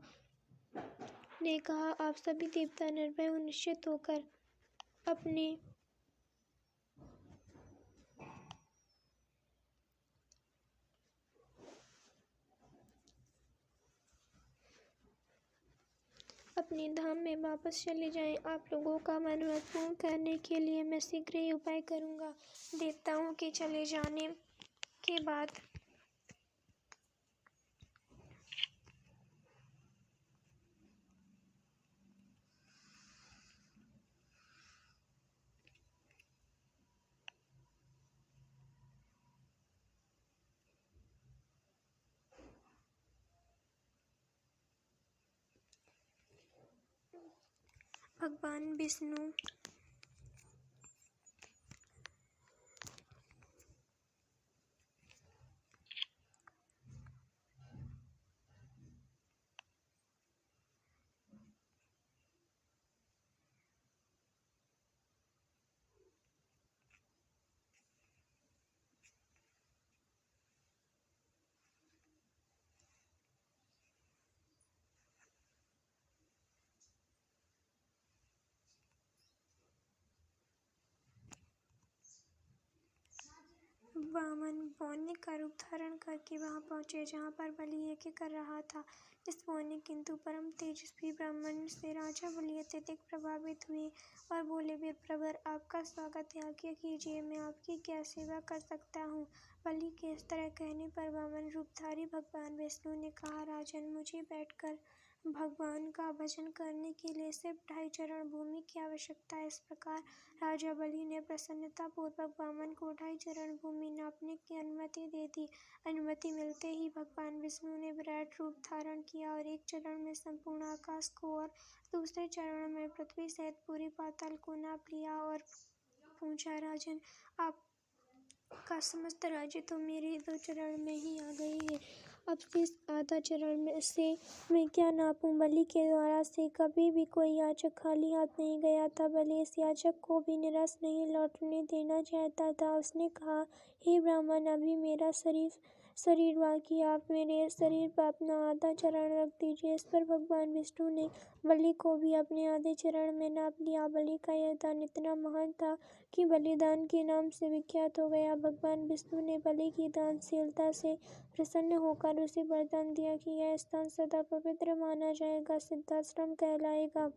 ने कहा, आप सभी देवता निर्भय और निश्चित होकर अपने धाम में वापस चले जाएं। आप लोगों का मनोरथ पूर्ण करने के लिए मैं शीघ्र ही उपाय करूंगा। देवताओं के चले जाने के बाद भगवान विष्णु वामन पौन्य का रूप धारण करके वहां पहुंचे जहां पर बलि यज्ञ कर रहा था। इस पौन्य किंतु परम तेजस्वी ब्राह्मण से राजा बलि अत्यधिक प्रभावित हुए और बोले, वीर प्रवर, आपका स्वागत है, आज्ञा कीजिए, मैं आपकी क्या सेवा कर सकता हूँ। बलि के इस तरह कहने पर वामन रूपधारी भगवान विष्णु ने कहा, राजन, मुझे बैठकर भगवान का भजन करने के लिए सिर्फ 2.5 चरण भूमि की आवश्यकता है। इस प्रकार राजा बलि ने प्रसन्नता पूर्वक वामन को 2.5 चरण भूमि नापने की अनुमति दे दी। अनुमति मिलते ही भगवान विष्णु ने विराट रूप धारण किया और एक चरण में संपूर्ण आकाश को और दूसरे चरण में पृथ्वी सहित पूरी पाताल को नाप लिया और पूछा, राजन, आपका समस्त राज्य तो मेरे 2 चरण में ही आ गई है। अब शेष आधा चरण में से मैं क्या नापूं। बलि के द्वारा से कभी भी कोई याचक खाली हाथ नहीं गया था। बलि इस याचक को भी निराश नहीं लौटने देना चाहता था। उसने कहा, हे ब्राह्मण, अभी मेरा शरीर बाकी, आप मेरे शरीर पर अपना आधा चरण रख दीजिए। इस पर भगवान विष्णु ने बलि को भी अपने आधे चरण में नाप लिया। बलि का यह दान इतना महान था कि बलिदान के नाम से विख्यात हो गया। भगवान विष्णु ने बलि की दानशीलता से प्रसन्न होकर उसे वरदान दिया कि यह स्थान सदा पवित्र माना जाएगा, सिद्धाश्रम कहलाएगा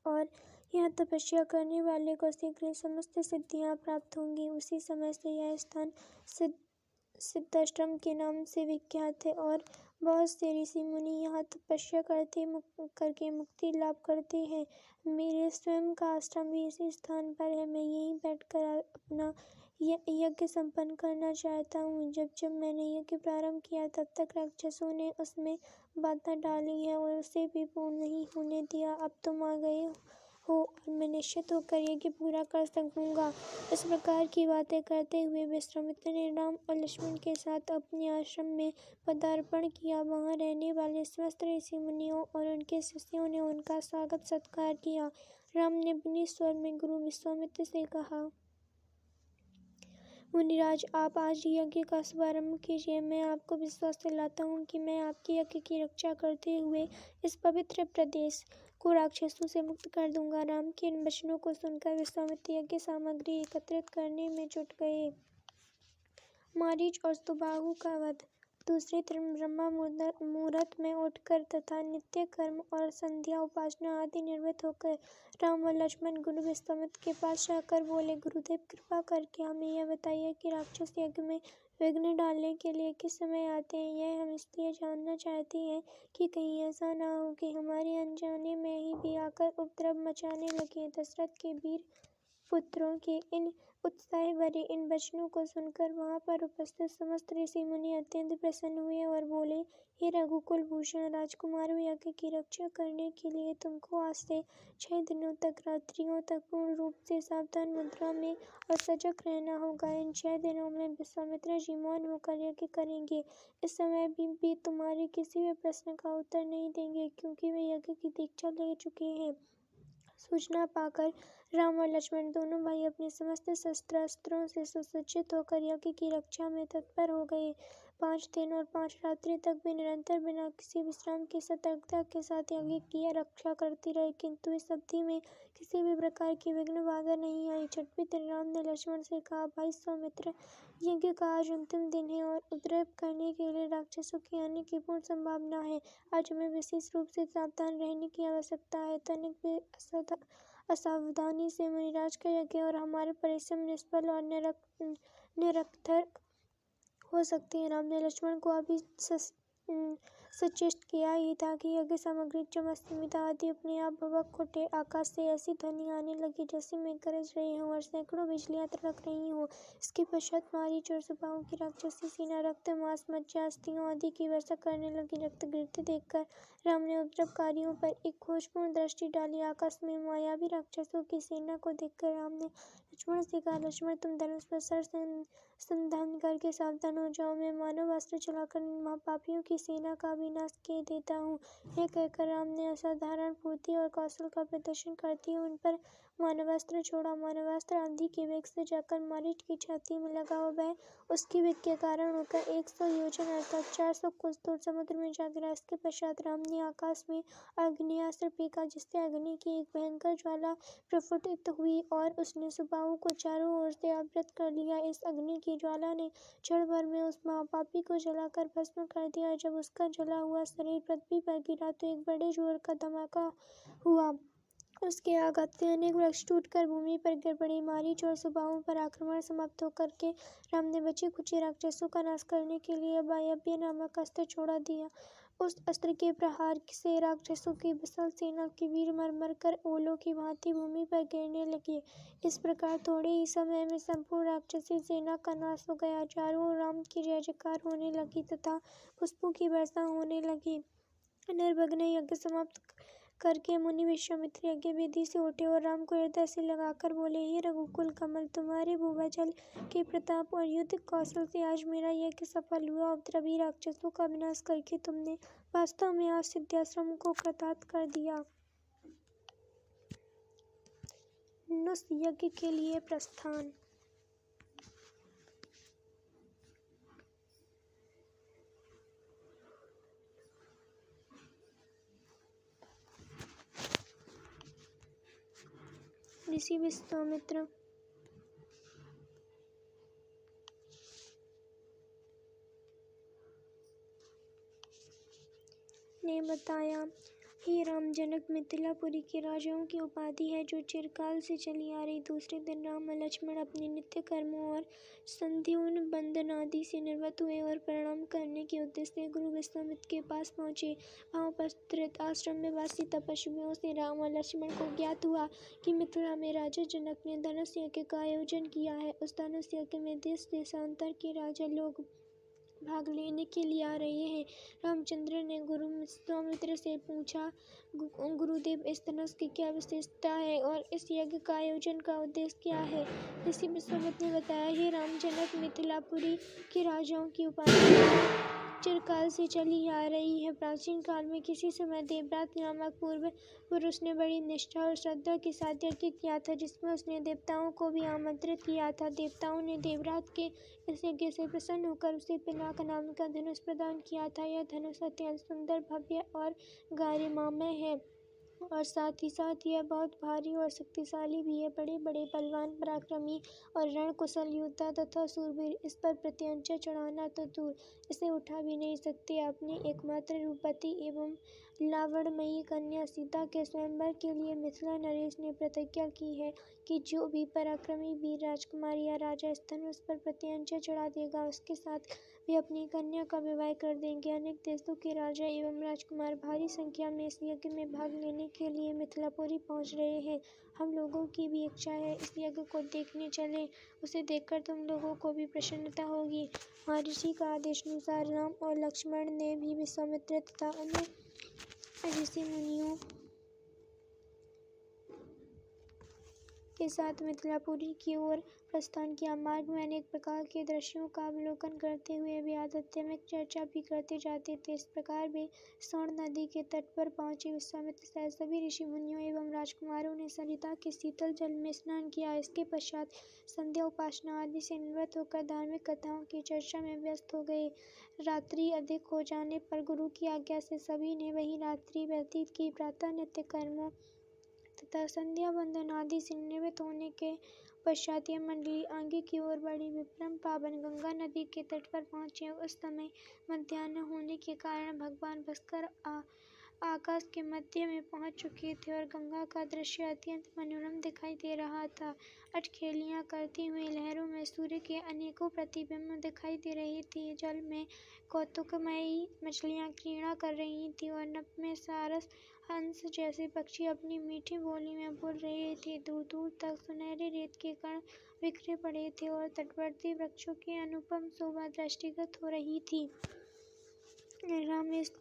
और यहाँ तपस्या करने वाले को शीघ्र समस्त सिद्धियाँ प्राप्त होंगी। उसी समय से यह स्थान सिद्धाश्रम के नाम से विख्यात है और बहुत से ऋषि मुनि यहाँ तपस्या करके मुक्ति लाभ करते हैं। मेरे स्वयं का आश्रम भी इसी स्थान पर है। मैं यहीं बैठकर अपना यज्ञ संपन्न करना चाहता हूँ। जब मैंने यज्ञ प्रारंभ किया तब तक राक्षसों ने उसमें बाधा डाली है और उसे भी पूर्ण नहीं होने दिया। अब तुम आ गए हो और मैं निश्चित होकर यज्ञ पूरा कर सकूंगा। इस प्रकार की बातें करते हुए विश्वामित्र ने राम और लक्ष्मण के साथ अपने आश्रम में पदार्पण किया। वहां रहने वाले समस्त ऋषि मुनियों और उनके शिष्यों ने उनका स्वागत सत्कार किया। राम ने विनीत स्वर में गुरु विश्वामित्र से कहा, मुनिराज, आप आज यज्ञ का शुभारंभ कीजिए। मैं आपको विश्वास दिलाता हूँ कि मैं आपके यज्ञ की रक्षा करते हुए इस पवित्र प्रदेश को राक्षसों से मुक्त कर दूंगा। राम के इन वचनों को सुनकर विश्वामित्र यज्ञ सामग्री एकत्रित करने में जुट गए। मारीच और सुबाहु का वध। दूसरे दिन ब्रह्मा मुहूर्त में उठकर तथा नित्य कर्म और संध्या उपासना आदि निर्वृत्त होकर राम और लक्ष्मण गुरु विश्वामित्र के पास जाकर बोले, गुरुदेव, कृपा करके हमें यह बताइए कि राक्षस यज्ञ में विघ्न डालने के लिए किस समय आते हैं। यह हम इसलिए जानना चाहते हैं कि कहीं ऐसा ना हो कि हमारे अनजाने में ही भी आकर उपद्रव मचाने लगे। दशरथ के वीर पुत्रों के इन उत्साह भरे इन वचनों को सुनकर वहां पर उपस्थित समस्त ऋषि मुनि अत्यंत प्रसन्न हुए और बोले, हे रघुकुल भूषण राजकुमारों, यज्ञ की रक्षा करने के लिए तुमको आज से 6 दिनों तक रात्रियों तक पूर्ण रूप से सावधान मुद्रा में और सजग रहना होगा। इन 6 दिनों में विश्वामित्र जी मौन होकर यज्ञ करेंगे। इस समय भी तुम्हारे किसी भी प्रश्न का उत्तर नहीं देंगे, क्योंकि वे यज्ञ की दीक्षा ले चुके हैं। सूचना पाकर राम और लक्ष्मण दोनों भाई अपने समस्त शस्त्रास्त्रों से सुसज्जित होकर यज्ञ की रक्षा में तत्पर हो गए। 5 दिन और 5 रात्रि तक भी निरंतर बिना किसी विश्राम की सतर्कता के साथ यज्ञ की रक्षा करती रहे, किंतु इस अवधि में किसी भी प्रकार की विघ्न बाधा नहीं आई। छठवें दिन राम ने लक्ष्मण से कहा, भाई सौमित्र, यज्ञ का आज अंतिम दिन है और उपद्रव करने के लिए राक्षसों के आने की पूर्ण संभावना है। आज हमें विशेष रूप से सावधान रहने की आवश्यकता है। तनिक भी असावधानी से मुनिराज का यज्ञ और हमारे परिश्रम निष्फल और निरर्थक हो सकते हैं। राम ने लक्ष्मण को अभी सचेष्ट किया ही था कि यज्ञ सामग्री चमक संहिता आदि अपने आप भभक उठे। आकाश से ऐसी ध्वनि आने लगी जैसे मेघ गरज रहे हों और सैकड़ों बिजलियां तड़क रही हों। इसके पश्चात मारीच और सुबाहु की राक्षसी सेना रक्त, मांस, मज्जा, अस्थियों आदि की वर्षा करने लगी। रक्त गिरते देखकर राम ने उपद्रवकारियों पर एक खोजपूर्ण दृष्टि डाली। आकाश में मायावी राक्षसों की सेना को देखकर राम ने लक्ष्मण से कहा, लक्ष्मण, तुम धनुष पर सर संधान करके सावधान हो जाओ। मैं मानव अस्त्र चलाकर इन महापापियों की सेना का विनाश किए देता हूँ। यह कहकर राम ने असाधारण फुर्ती और कौशल का प्रदर्शन करते हुए उन पर मानवास्त्र छोड़ा। मानवास्त्र आंधी के वेग से जाकर मारीच की छाती में लगा और वह उसकी वेग के कारण होकर 100 योजन अर्थात 400 कोस दूर समुद्र में जा गिरा। इसके पश्चात राम ने आकाश में अग्नियास्त्र फेंका, जिससे अग्नि की एक भयंकर ज्वाला प्रफुल्लित हुई और उसने सुबाहु को चारों ओर से आवृत कर लिया। इस अग्नि की ज्वाला ने क्षण भर में उस महापापी को जलाकर भस्म कर दिया। जब उसका जला हुआ शरीर पृथ्वी पर गिरा तो एक बड़े जोर का धमाका हुआ। उसके आघात से अनेक वृक्ष टूटकर भूमि पर गिर पड़े। मारीच और सुबाहु पर आक्रमण समाप्त होकर के राम ने बचे खुचे राक्षसों का नाश करने के लिए वायव्य नामक अस्त्र छोड़ा दिया। उस अस्त्र के प्रहार से राक्षसों की विशाल सेना के वीर मर कर ओलों की भांति भूमि पर गिरने लगे। इस प्रकार थोड़े ही समय में संपूर्ण राक्षसी सेना का नाश हो गया। चारों ओर राम की जय जयकार होने लगी तथा पुष्पों की वर्षा होने लगी। निर्विघ्न यज्ञ समाप्त करके मुनि विश्वामित्र यज्ञ वेदी से उठे और राम को हृदय से लगाकर बोले, हे रघुकुल कमल, तुम्हारे भूभजल के प्रताप और युद्ध कौशल से आज मेरा यज्ञ सफल हुआ। उपद्रवी राक्षसों का विनाश करके तुमने वास्तव में आज सिद्धाश्रम को कृतार्थ कर दिया। नुस यज्ञ के लिए प्रस्थान। ऋषि विश्वामित्र ने बताया, हे राम, जनक मिथिलापुरी के राजाओं की उपाधि है जो चिरकाल से चली आ रही। दूसरे दिन राम और लक्ष्मण अपने नित्य कर्मों और संध्योन बंधन आदि से निवृत्त हुए और प्रणाम करने के उद्देश्य से गुरु विश्वामित्र के पास पहुँचे। वहाँ उपस्थित आश्रम में वासी तपस्वियों से राम और लक्ष्मण को ज्ञात हुआ कि मिथिला में राजा जनक ने धनुष यज्ञ का आयोजन किया है। उस धनुष यज्ञ में देश देशांतर के राजा लोग भाग लेने के लिए आ रहे हैं। रामचंद्र ने गुरु विश्वामित्र से पूछा, गुरुदेव, इस धनुष की क्या विशेषता है और इस यज्ञ का आयोजन का उद्देश्य क्या है? ऋषि विश्वामित्र ने बताया, हे राम, जनक मिथिलापुरी के राजाओं की उपाधि चिरकाल से चली आ रही है। प्राचीन काल में किसी समय देवव्रत नामक पूर्व पुरुष ने बड़ी निष्ठा और श्रद्धा के साथ यज्ञ किया था, जिसमें उसने देवताओं को भी आमंत्रित किया था। देवताओं ने देवव्रत के इस यज्ञ से प्रसन्न होकर उसे पिनाक नाम का धनुष प्रदान किया था। यह धनुष अत्यंत सुंदर, भव्य और गरिमामय है और साथ ही साथ यह बहुत भारी और शक्तिशाली भी है। बड़े बड़े बलवान, पराक्रमी और रणकुशल योद्धा तथा शूरवीर इस पर प्रत्यंचा चढ़ाना तो दूर, इसे उठा भी नहीं सकते। अपने एकमात्र रूपवती एवं लावण्यमयी कन्या सीता के स्वयंवर के लिए मिथिला नरेश ने प्रतिज्ञा की है कि जो भी पराक्रमी वीर राजकुमार या राजा इस धनुष पर प्रत्यंचा चढ़ा देगा, उसके साथ वे अपनी कन्या का विवाह कर देंगे। अनेक देशों के राजा एवं राजकुमार भारी संख्या में इस यज्ञ में भाग लेने के लिए मिथिलापुरी पहुंच रहे हैं। हम लोगों की भी इच्छा है इस यज्ञ को देखने चलें। उसे देखकर तुम लोगों को भी प्रसन्नता होगी। महर्षि का आदेशानुसार राम और लक्ष्मण ने भी विश्वामित्र तथा अन्य ऋषि मुनियों के साथ मिथिलापुरी की ओर प्रस्थान किया। मार्ग में अनेक प्रकार के दृश्यों का अवलोकन करते हुए वे आध्यात्मिक चर्चा भी करते जाते थे। इस प्रकार वे सोन नदी के तट पर पहुंचे। विश्वामित्र सहित सभी ऋषि मुनियों एवं राजकुमारों ने सरिता के शीतल जल में स्नान किया। इसके पश्चात संध्या उपासना आदि से निवृत्त होकर धार्मिक कथाओं की चर्चा में व्यस्त हो गए। रात्रि अधिक हो जाने पर गुरु की आज्ञा से सभी ने वही रात्रि व्यतीत की। प्रातः नित्य कर्मों तथा संध्या वंदन आदि से निवृत्त होने के पश्चात यह मंडली आगे की ओर बढ़ी। विक्रम पावन गंगा नदी के तट पर पहुंचे। उस समय मध्याह्न होने के कारण भगवान भास्कर आकाश के मध्य में पहुंच चुके थे और गंगा का दृश्य अत्यंत मनोरम दिखाई दे रहा था। अटखेलियां करती हुई लहरों में सूर्य के अनेकों प्रतिबिंब दिखाई दे रहे थे। जल में कौतुकमयी मछलियां क्रीड़ा कर रही थी और नभ में सारस हंस जैसे पक्षी अपनी मीठी बोली में बोल रहे थे। दूर दूर तक सुनहरे रेत के कण बिखरे पड़े थे और तटवर्ती वृक्षों की अनुपम शोभा दृष्टिगत हो रही थी। राम इस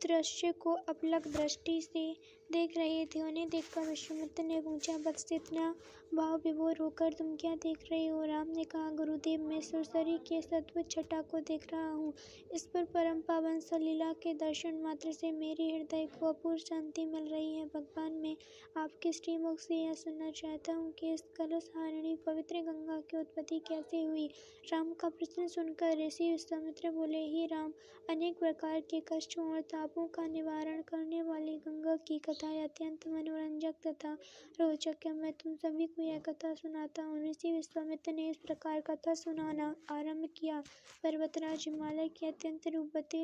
दृश्य को अपलक दृष्टि से देख रहे थे। उन्हें देखकर विश्वामित्र ने पूछा, वत्स इतना भाव विभोर होकर तुम क्या देख रहे हो? राम ने कहा, गुरुदेव, मैं सुरसरी के सद्वत छटा को देख रहा हूँ। इस पर परम पावन सलीला के दर्शन मात्र से मेरे हृदय को अपूर्व शांति मिल रही है। भगवान, मैं आपके श्रीमुख से यह सुनना चाहता हूँ कि इस कलश हारिणी पवित्र गंगा की उत्पत्ति कैसे हुई? राम का प्रश्न सुनकर ऋषि विश्वामित्र बोले, हे राम, अनेक प्रकार के कष्टों और तापों का निवारण करने वाली गंगा की कथा अत्यंत मनोरंजक तथा रोचक है। मैं तुम सभी को यह कथा सुनाता हूँ। ऋषि विश्वामित्र ने इस प्रकार कथा सुनाना आरंभ किया। पर्वतराज हिमालय की अत्यंत रूपवती,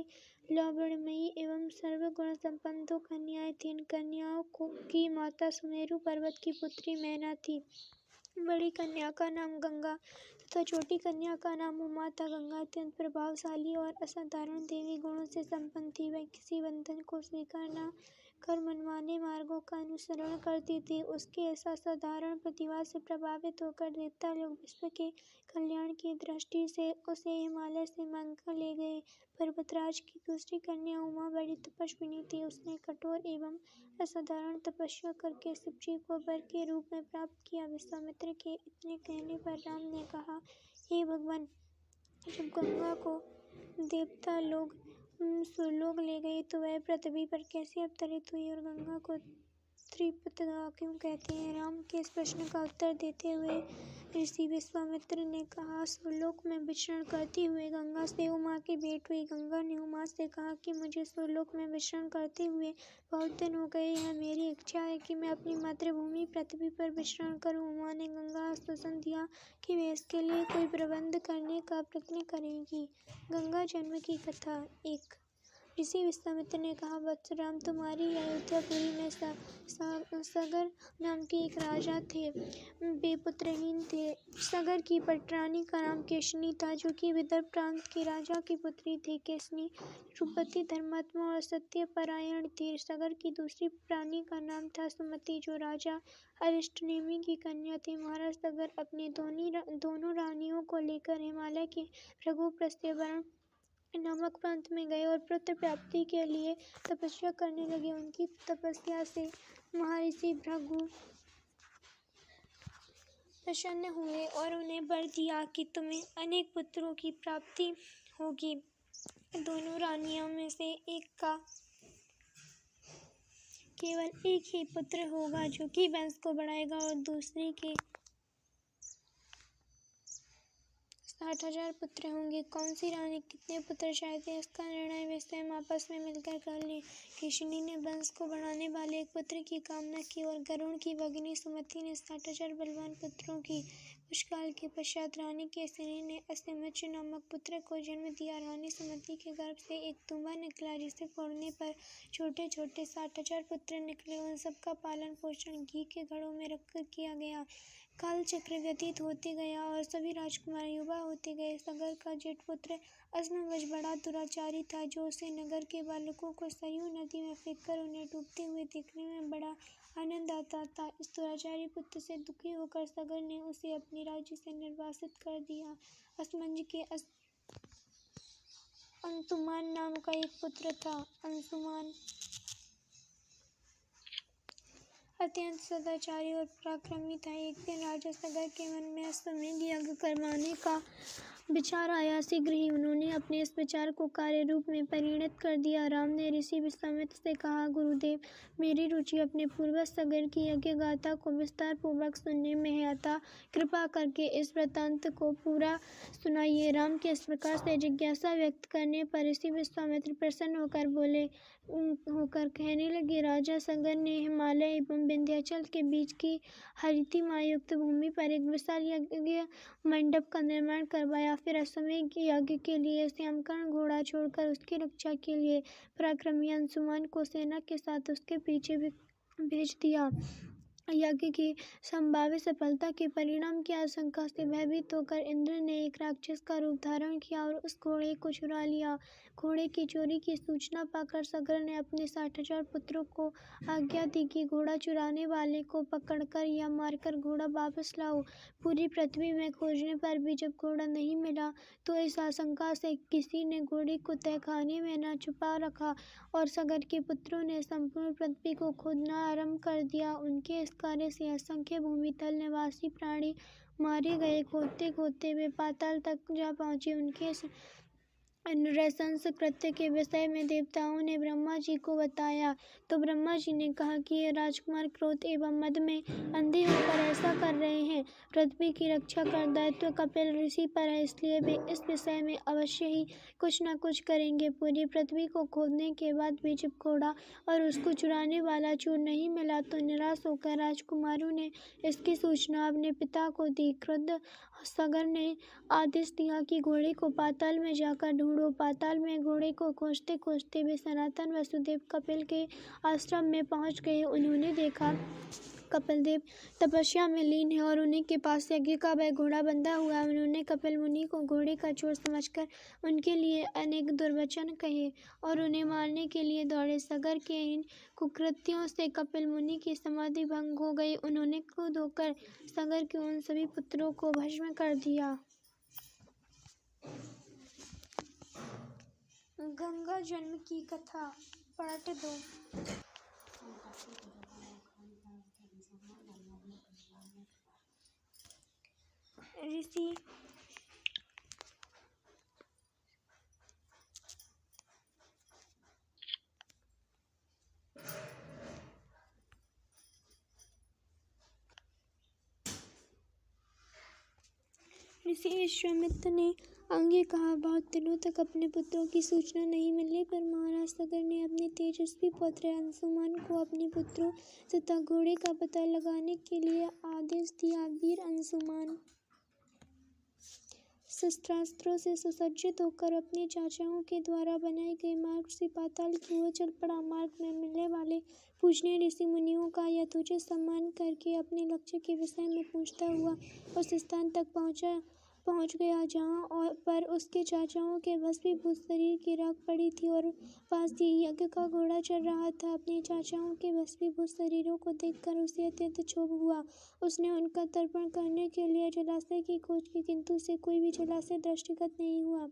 लावण्यमयी एवं सर्वगुण संपन्न 2 कन्याएं थीं। इन कन्याओं की माता सुमेरु पर्वत की पुत्री मैना थी। बड़ी कन्या का नाम गंगा तथा छोटी कन्या का नाम उमा था। गंगा अत्यंत प्रभावशाली और असाधारण देवी गुणों से संपन्न थी। वह किसी बंधन को स्वीकार न कर मनमाने मार्गों का अनुसरण करती थी। उसके असाधारण प्रतिभा से प्रभावित होकर देवता लोग विश्व के कल्याण की दृष्टि से उसे हिमालय से मांगकर ले गए। पर्वतराज की दूसरी कन्या उमा बड़ी तपस्विनी थी। उसने कठोर एवं असाधारण तपस्या करके शिवजी को वर के रूप में प्राप्त किया। विश्वामित्र के इतने कहने पर राम ने कहा, हे भगवान, जब गंगा को देवता लोग सुरलोक ले गए तो वह पृथ्वी पर कैसे अवतरित हुई और गंगा को त्रिपथगा क्यों कहते हैं? राम के इस प्रश्न का उत्तर देते हुए ऋषि विश्वामित्र ने कहा, सुरलोक में विचरण करती हुए गंगा से उमा की भेंट हुई। गंगा ने उमा से कहा कि मुझे सुरलोक में विचरण करते हुए बहुत दिन हो गए हैं। मेरी इच्छा है कि मैं अपनी मातृभूमि पृथ्वी पर विचरण करूं। उमा ने गंगा आश्वासन दिया कि वे इसके लिए कोई प्रबंध करने का प्रयत्न करेंगी। गंगा जन्म की कथा 1। ऋषि विश्वामित्र ने कहा, वत्स राम, तुम्हारी अयोध्यापुरी में सगर नाम के एक राजा थे। वे पुत्रहीन थे। सगर की पटरानी का नाम केशनी था, जो कि विदर्भ प्रांत के राजा की पुत्री थी। केशनी रूपवती, धर्मात्मा और सत्यपरायण थी। सगर की दूसरी रानी का नाम था सुमति, जो राजा अरिष्टनेमि की कन्या थी। महाराज सगर अपनी दोनों रानियों को लेकर हिमालय के भृगुप्रस्थवर्ण नामक प्रांत में गए और पुत्र प्राप्ति के लिए तपस्या करने लगे। उनकी तपस्या से महर्षि भृगु प्रसन्न हुए और उन्हें वर दिया कि तुम्हें अनेक पुत्रों की प्राप्ति होगी। दोनों रानियों में से एक का केवल एक ही पुत्र होगा जो कि वंश को बढ़ाएगा और दूसरे के 60,000 पुत्र होंगे। कौन सी रानी कितने पुत्र चाहती है, इसका निर्णय वे स्वयं आपस में मिलकर कर लें। केशिनी ने वंश को बढ़ाने वाले एक पुत्र की कामना की और गरुड़ की भगिनी सुमति ने 60,000 बलवान पुत्रों की। कुछ काल के पश्चात रानी केशिनी ने असिमच नामक पुत्र को जन्म दिया। रानी सुमति के गर्भ से एक तुंबा निकला जिसे फोड़ने पर छोटे छोटे 60,000 पुत्र निकले। उन सबका पालन पोषण घी के घड़ों में रखकर किया गया। काल चक्र व्यतीत होते गया और सभी राजकुमार युवा होते गए। सगर का जेठ पुत्र अश्नवज बड़ा दुराचारी था, जो उसे नगर के बालकों को सरयू नदी में फेंककर उन्हें डूबते हुए देखने में बड़ा आनंद आता था। इस दुराचारी पुत्र से दुखी होकर सगर ने उसे अपने राज्य से निर्वासित कर दिया। असमंज के अंशुमान नाम का एक पुत्र था। अंशुमान अत्यंत सदाचारी और पराक्रमी था। एक दिन राजा सगर के मन में अश्वमेध यज्ञ करवाने का विचार आया। शीघ्र ही उन्होंने अपने इस विचार को कार्य रूप में परिणत कर दिया। राम ने ऋषि विश्वामित्र से कहा, गुरुदेव, मेरी रुचि अपने पूर्वज सगर की यज्ञ गाथा को विस्तार पूर्वक सुनने में है, अतः कृपा करके इस वृत्तांत को पूरा सुनाइए। राम के इस प्रकार से जिज्ञासा व्यक्त करने पर ऋषि विश्वामित्र प्रसन्न होकर कहने लगे, राजा सगर ने हिमालय एवं विंध्याचल के बीच की हरितिमायुक्त भूमि पर एक विशाल यज्ञ मंडप का निर्माण करवाया। फिर अश्वमेध यज्ञ के लिए श्यामकर्ण घोड़ा छोड़कर उसकी रक्षा के लिए पराक्रमी अंशुमान को सेना के साथ उसके पीछे भेज दिया। यज्ञ की संभावित सफलता के परिणाम की आशंका से भयभीत होकर इंद्र ने एक राक्षस का रूप धारण किया और उस घोड़े को चुरा लिया। घोड़े की चोरी की सूचना पाकर सगर ने अपने 60,000 पुत्रों को आज्ञा दी कि घोड़ा चुराने वाले को पकड़कर या मारकर घोड़ा वापस लाओ। पूरी पृथ्वी में खोजने पर भी जब घोड़ा नहीं मिला तो इस आशंका से किसी ने घोड़े को तहखाने में न छुपा रखा और सगर के पुत्रों ने संपूर्ण पृथ्वी को खोदना आरंभ कर दिया। उनके इस कार्य से असंख्य भूमितल निवासी प्राणी मारे गए। खोदते खोदते वे पाताल तक जा पहुँचे। उनके नृशंस कृत्य के विषय में देवताओं ने ब्रह्मा जी को बताया तो ब्रह्मा जी ने कहा कि ये राजकुमार क्रोध एवं मद में अंधे होकर ऐसा कर रहे हैं। पृथ्वी की रक्षा का दायित्व कपिल ऋषि पर है, इसलिए वे इस विषय में अवश्य ही कुछ न कुछ करेंगे। पूरी पृथ्वी को खोदने के बाद भी जब घोड़ा और उसको चुराने वाला चोर नहीं मिला तो निराश होकर राजकुमारों ने इसकी सूचना अपने पिता को दी। क्रुद्ध सगर ने आदेश दिया कि घोड़े को पाताल में जाकर ढूंढो। पाताल में घोड़े को खोजते खोजते वे सनातन वसुदेव कपिल के आश्रम में पहुंच गए। उन्होंने देखा कपिल देव तपस्या में लीन है और उन्हीं के पास यज्ञ का वह घोड़ा बंधा हुआ है। उन्होंने कपिल मुनि को घोड़े का चोर समझकर उनके लिए अनेक दुर्वचन कहे और उन्हें मारने के लिए दौड़े। सगर के इन कुकृत्यों से कपिल मुनि की समाधि भंग हो गई। उन्होंने क्रुद्ध होकर सगर के उन सभी पुत्रों को भस्म कर दिया। गंगा जन्म की कथा पार्ट 2। ऋषि विश्वामित्र ने आगे कहा, बहुत दिनों तक अपने पुत्रों की सूचना नहीं मिलने पर महाराज सगर ने अपने तेजस्वी पुत्र अंशुमान को अपने पुत्रों तथा घोड़े का पता लगाने के लिए आदेश दिया। वीर अंशुमान शस्त्रास्त्रों से सुसज्जित होकर अपने चाचाओं के द्वारा बनाए गए मार्ग से पाताल की ओर चल पड़ा। मार्ग में मिलने वाले पूजनीय ऋषि मुनियों का यथोचित सम्मान करके अपने लक्ष्य के विषय में पूछता हुआ उस स्थान तक पहुंच गया जहां पर उसके चाचाओं के भस्मीभूत शरीर की राख पड़ी थी और पास ही यज्ञ का घोड़ा चल रहा था। अपने चाचाओं के भस्मीभूत शरीरों को देखकर उसे अत्यंत क्षोभ हुआ। उसने उनका तर्पण करने के लिए जलाशय की खोज की, किंतु उसे कोई भी जलाशय दृष्टिगत नहीं हुआ।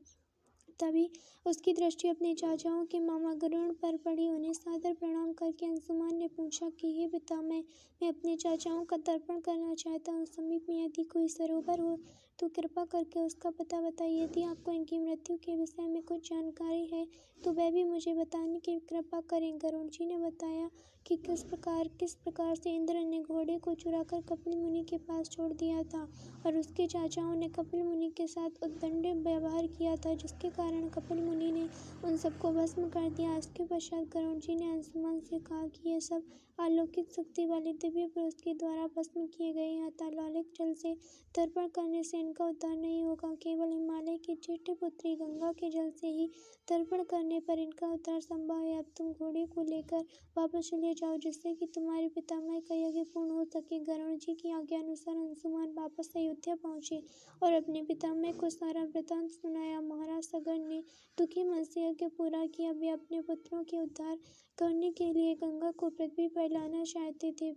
तभी उसकी दृष्टि अपने चाचाओं के मामा गरुड़ पर पड़ी। उन्हें सादर प्रणाम करके अंशुमान ने पूछा कि हे पिता, मैं अपने चाचाओं का तर्पण करना चाहता हूँ। समीप में यदि कोई सरोवर हो तो कृपा करके उसका पता बताइए। यदि आपको इनकी मृत्यु के विषय में कुछ जानकारी है तो वह भी मुझे बताने की कृपा करें। गरुड़ जी ने बताया कि किस प्रकार से इंद्र ने घोड़े को चुराकर कपिल मुनि के पास छोड़ दिया था और उसके चाचाओं ने कपिल मुनि के साथ उद्दंड व्यवहार किया था, जिसके कारण कपिल मुनि ने उन सबको भस्म कर दिया। इसके पश्चात गरुड़ जी ने अंशुमान से कहा कि ये सब अलौकिक शक्ति वाले दिव्य पुरुष के द्वारा भस्म किए गए हैं, अतः लौलिक जल से तर्पण करने से इनका उद्धार नहीं होगा। केवल हिमालय की ज्येष्ठ पुत्री गंगा के जल से ही तर्पण करने पर इनका उद्धार संभव है। अब तुम घोड़े को लेकर वापस चले जाओ, जिससे कि तुम्हारे पितामह का यज्ञ पूर्ण हो सके। गरुड़ जी की आज्ञा अनुसार अंशुमान वापस अयोध्या पहुंचे और अपने पितामह को सारा वृतांत सुनाया। महाराज सगर ने दुखी मन से यज्ञ पूरा किया। वे अपने पुत्रों के उद्धार करने के लिए गंगा को पृथ्वी पर लाना चाहते थे,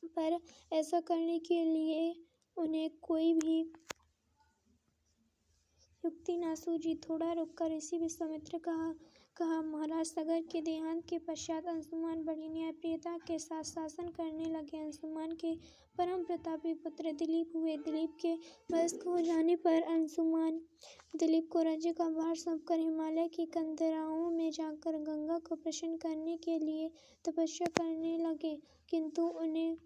पर ऐसा करने के लिए उन्हें कोई भी युक्ति न सूझी। थोड़ा रुककर ऋषि विश्वामित्र कहा महाराज सगर के देहांत के पश्चात अंशुमान बड़ी न्यायप्रियता के साथ शासन करने लगे। अंशुमान के परम प्रतापी पुत्र दिलीप हुए। दिलीप के वयस्क हो जाने पर अंशुमान दिलीप को राज्य का भार सौंपकर हिमालय की कंदराओं में जाकर गंगा को प्रसन्न करने के लिए तपस्या करने लगे, किंतु उन्हें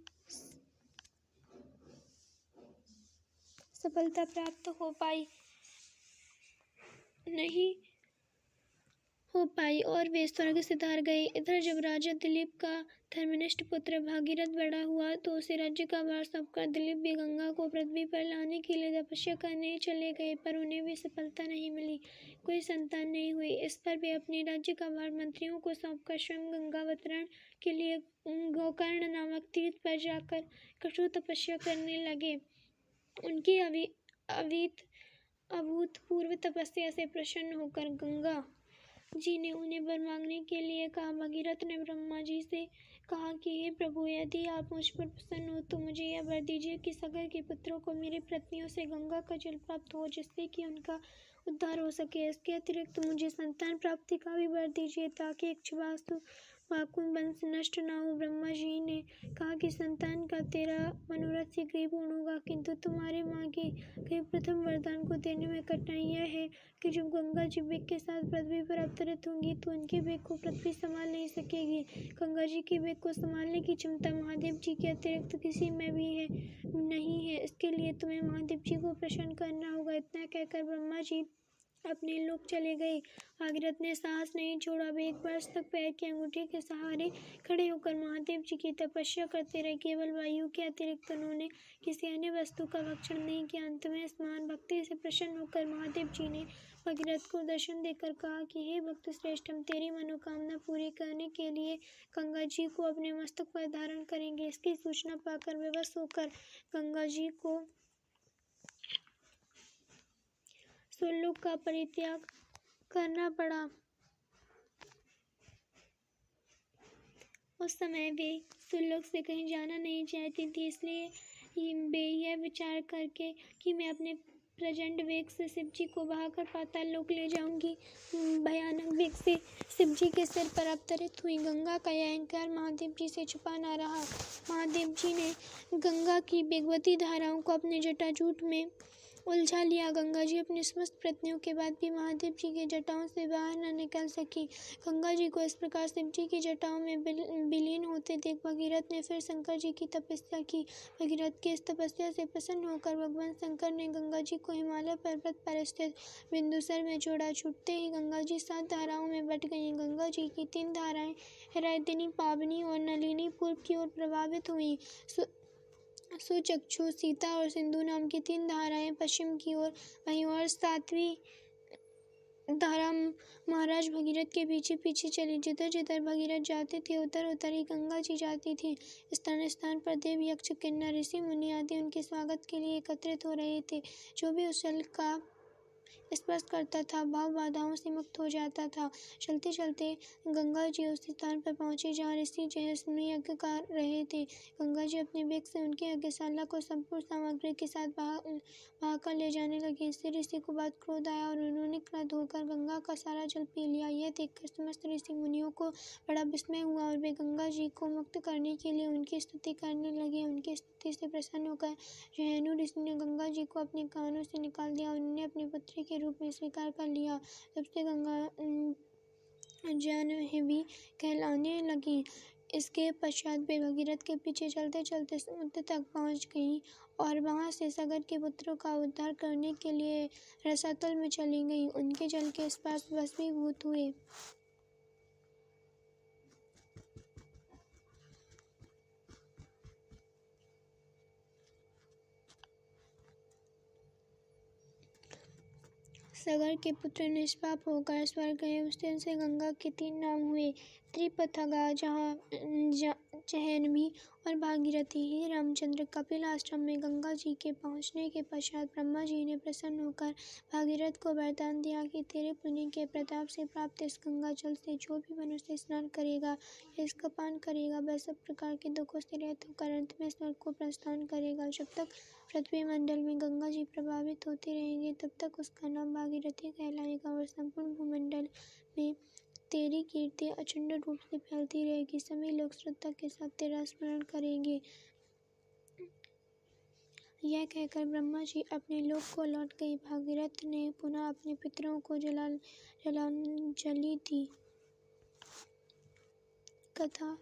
सफलता प्राप्त हो पाई और वे स्वर्ग से धार गए। इधर जब राजा दिलीप का धर्मनिष्ठ पुत्र भागीरथ बड़ा हुआ तो उसे राज्य का भार सौंपकर दिलीप भी गंगा को पृथ्वी पर लाने के लिए तपस्या करने चले गए, पर उन्हें भी सफलता नहीं मिली, कोई संतान नहीं हुई। इस पर वे अपने राज्य का भार मंत्रियों को सौंपकर स्वयं गंगावतरण के लिए गोकर्ण नामक तीर्थ पर जाकर कठोर तपस्या करने लगे। उनकी अभूतपूर्व तपस्या से प्रसन्न होकर गंगा जी ने उन्हें वर मांगने के लिए कहा। भगीरथ ने ब्रह्मा जी से कहा कि हे प्रभु, यदि आप मुझ पर प्रसन्न हो तो मुझे यह वर दीजिए कि सगर के पुत्रों को मेरी पत्नियों से गंगा का जल प्राप्त हो, जिससे कि उनका उद्धार हो सके। इसके अतिरिक्त मुझे संतान प्राप्ति का भी वर दीजिए, ताकि इक्ष्वाकु वंश नष्ट न हो। ब्रह्मा जी ने कहा कि संतान का तेरा मनोरथ शीघ्र ही पूर्ण होगा, किंतु तुम्हारे मांगे गए प्रथम वरदान को देने में कठिनाई यह है कि जब गंगा जी वेग के साथ पृथ्वी पर अवतरित होंगी तो उनके वेग को पृथ्वी संभाल नहीं सकेगी। गंगा जी के वेग को संभालने की क्षमता महादेव जी के अतिरिक्त किसी में भी नहीं है। इसके लिए तुम्हें महादेव जी को प्रसन्न करना होगा। इतना कहकर ब्रह्मा जी अपने लोक चले गए। भागीरथ ने साहस नहीं छोड़ा। वे 1 वर्ष तक पैर की अंगूठी के सहारे खड़े होकर महादेव जी की तपस्या करते रहे। केवल वायु के अतिरिक्त उन्होंने किसी अन्य वस्तु का भक्षण नहीं किया। अंत में इस महान भक्ति से प्रसन्न होकर महादेव जी ने भगीरथ को दर्शन देकर कहा कि हे भक्त श्रेष्ठ, हम तेरी मनोकामना पूरी करने के लिए गंगा जी को अपने मस्तक पर धारण करेंगे। इसकी सूचना पाकर विवश होकर गंगा जी को सुरलोक का परित्याग करना पड़ा। उस समय वे सुरलोक से कहीं जाना नहीं चाहती थी, इसलिए वे यह विचार करके कि मैं अपने प्रचंड वेग से शिवजी को बहाकर पाताल लोक ले जाऊंगी, भयानक वेग से शिवजी के सिर पर अवतरित हुई। गंगा का यह अहंकार महादेव जी से छुपा न रहा। महादेव जी ने गंगा की वेगवती धाराओं को अपने जटाजूट में उलझा लिया। गंगा जी अपनी समस्त प्रयत्नों के बाद भी महादेव जी की जटाओं से बाहर न निकल सकी। गंगा जी को इस प्रकार शिव जी की जटाओं में विलीन होते देख भगीरथ ने फिर शंकर जी की तपस्या की। भगीरथ की इस तपस्या से प्रसन्न होकर भगवान शंकर ने गंगा जी को हिमालय पर्वत पर स्थित बिंदुसर में छोड़ा। छूटते ही गंगा जी 7 धाराओं में बट गईं। गंगा जी की 3 धाराएं रैदिनी, पावनी और नलिनी पूर्व की ओर प्रवाहित हुईं। सुचक्षु, सीता और सिंधु नाम की 3 धाराएं पश्चिम की ओर वहीं और 7वीं धारा महाराज भगीरथ के पीछे पीछे चली। जिधर जिधर भगीरथ जाते थे उधर उधर ही गंगा जी जाती थी। स्थान स्थान पर देव, यक्ष, किन्नर, ऋषि मुनि आदि उनके स्वागत के लिए एकत्रित हो रहे थे। जो भी उस जल का स्पर्श करता था, भाव बाधाओं से मुक्त हो जाता था। चलते चलते गंगा जी उस स्थान पर पहुंचे जहाँ ऋषि जयस्वी यज्ञ कर रहे थे। गंगा जी अपने वेग से उनकी यज्ञशाला को संपूर्ण सामग्री के साथ बहाकर ले जाने लगे। इससे ऋषि को बहुत क्रोध आया और उन्होंने क्रुद्ध होकर गंगा का सारा जल पी लिया। यह देखकर समस्त ऋषि मुनियों को बड़ा विस्मय हुआ और वे गंगा जी को मुक्त करने के लिए उनकी स्तुति करने लगे। उनकी स्तुति से प्रसन्न होकर जहनु ऋषि ने गंगा जी को अपने कानों से निकाल दिया और उन्हें अपनी पुत्री के रूप में स्वीकार कर लिया। तब से गंगा जाह्नवी कहलाने लगी। इसके पश्चात वे भगीरथ के पीछे चलते चलते समुद्र तक पहुंच गईं और वहां से सगर के पुत्रों का उद्धार करने के लिए रसातल में चली गईं। उनके जल के स्पर्श वशीभूत हुए। सगर के पुत्र निष्पाप होकर स्वर्ग गए। उस दिन से गंगा के 3 नाम हुए, त्रिपथगा, जाह्नवी और भागीरथी। हे रामचंद्र, कपिल आश्रम में गंगा जी के पहुँचने के पश्चात ब्रह्मा जी ने प्रसन्न होकर भागीरथ को वरदान दिया कि तेरे पुण्य के प्रताप से प्राप्त इस गंगा जल से जो भी मनुष्य स्नान करेगा या इसका पान करेगा वह सब प्रकार के दुखों से रहित होकर अंत में स्वर्ग को प्रस्थान करेगा। जब तक पृथ्वी मंडल में गंगा जी प्रभावित होते रहेंगे तब तक उसका नाम भागीरथी कहलाएगा और संपूर्ण भूमंडल में तेरी कीर्ति अचंड रूप से फैलती रहेगी। सभी लोग श्रद्धा के साथ तेरा स्मरण करेंगे। यह कहकर ब्रह्मा जी अपने लोक को लौट गए। भागीरथ ने पुनः अपने पितरों को जलांजलि दी। कथा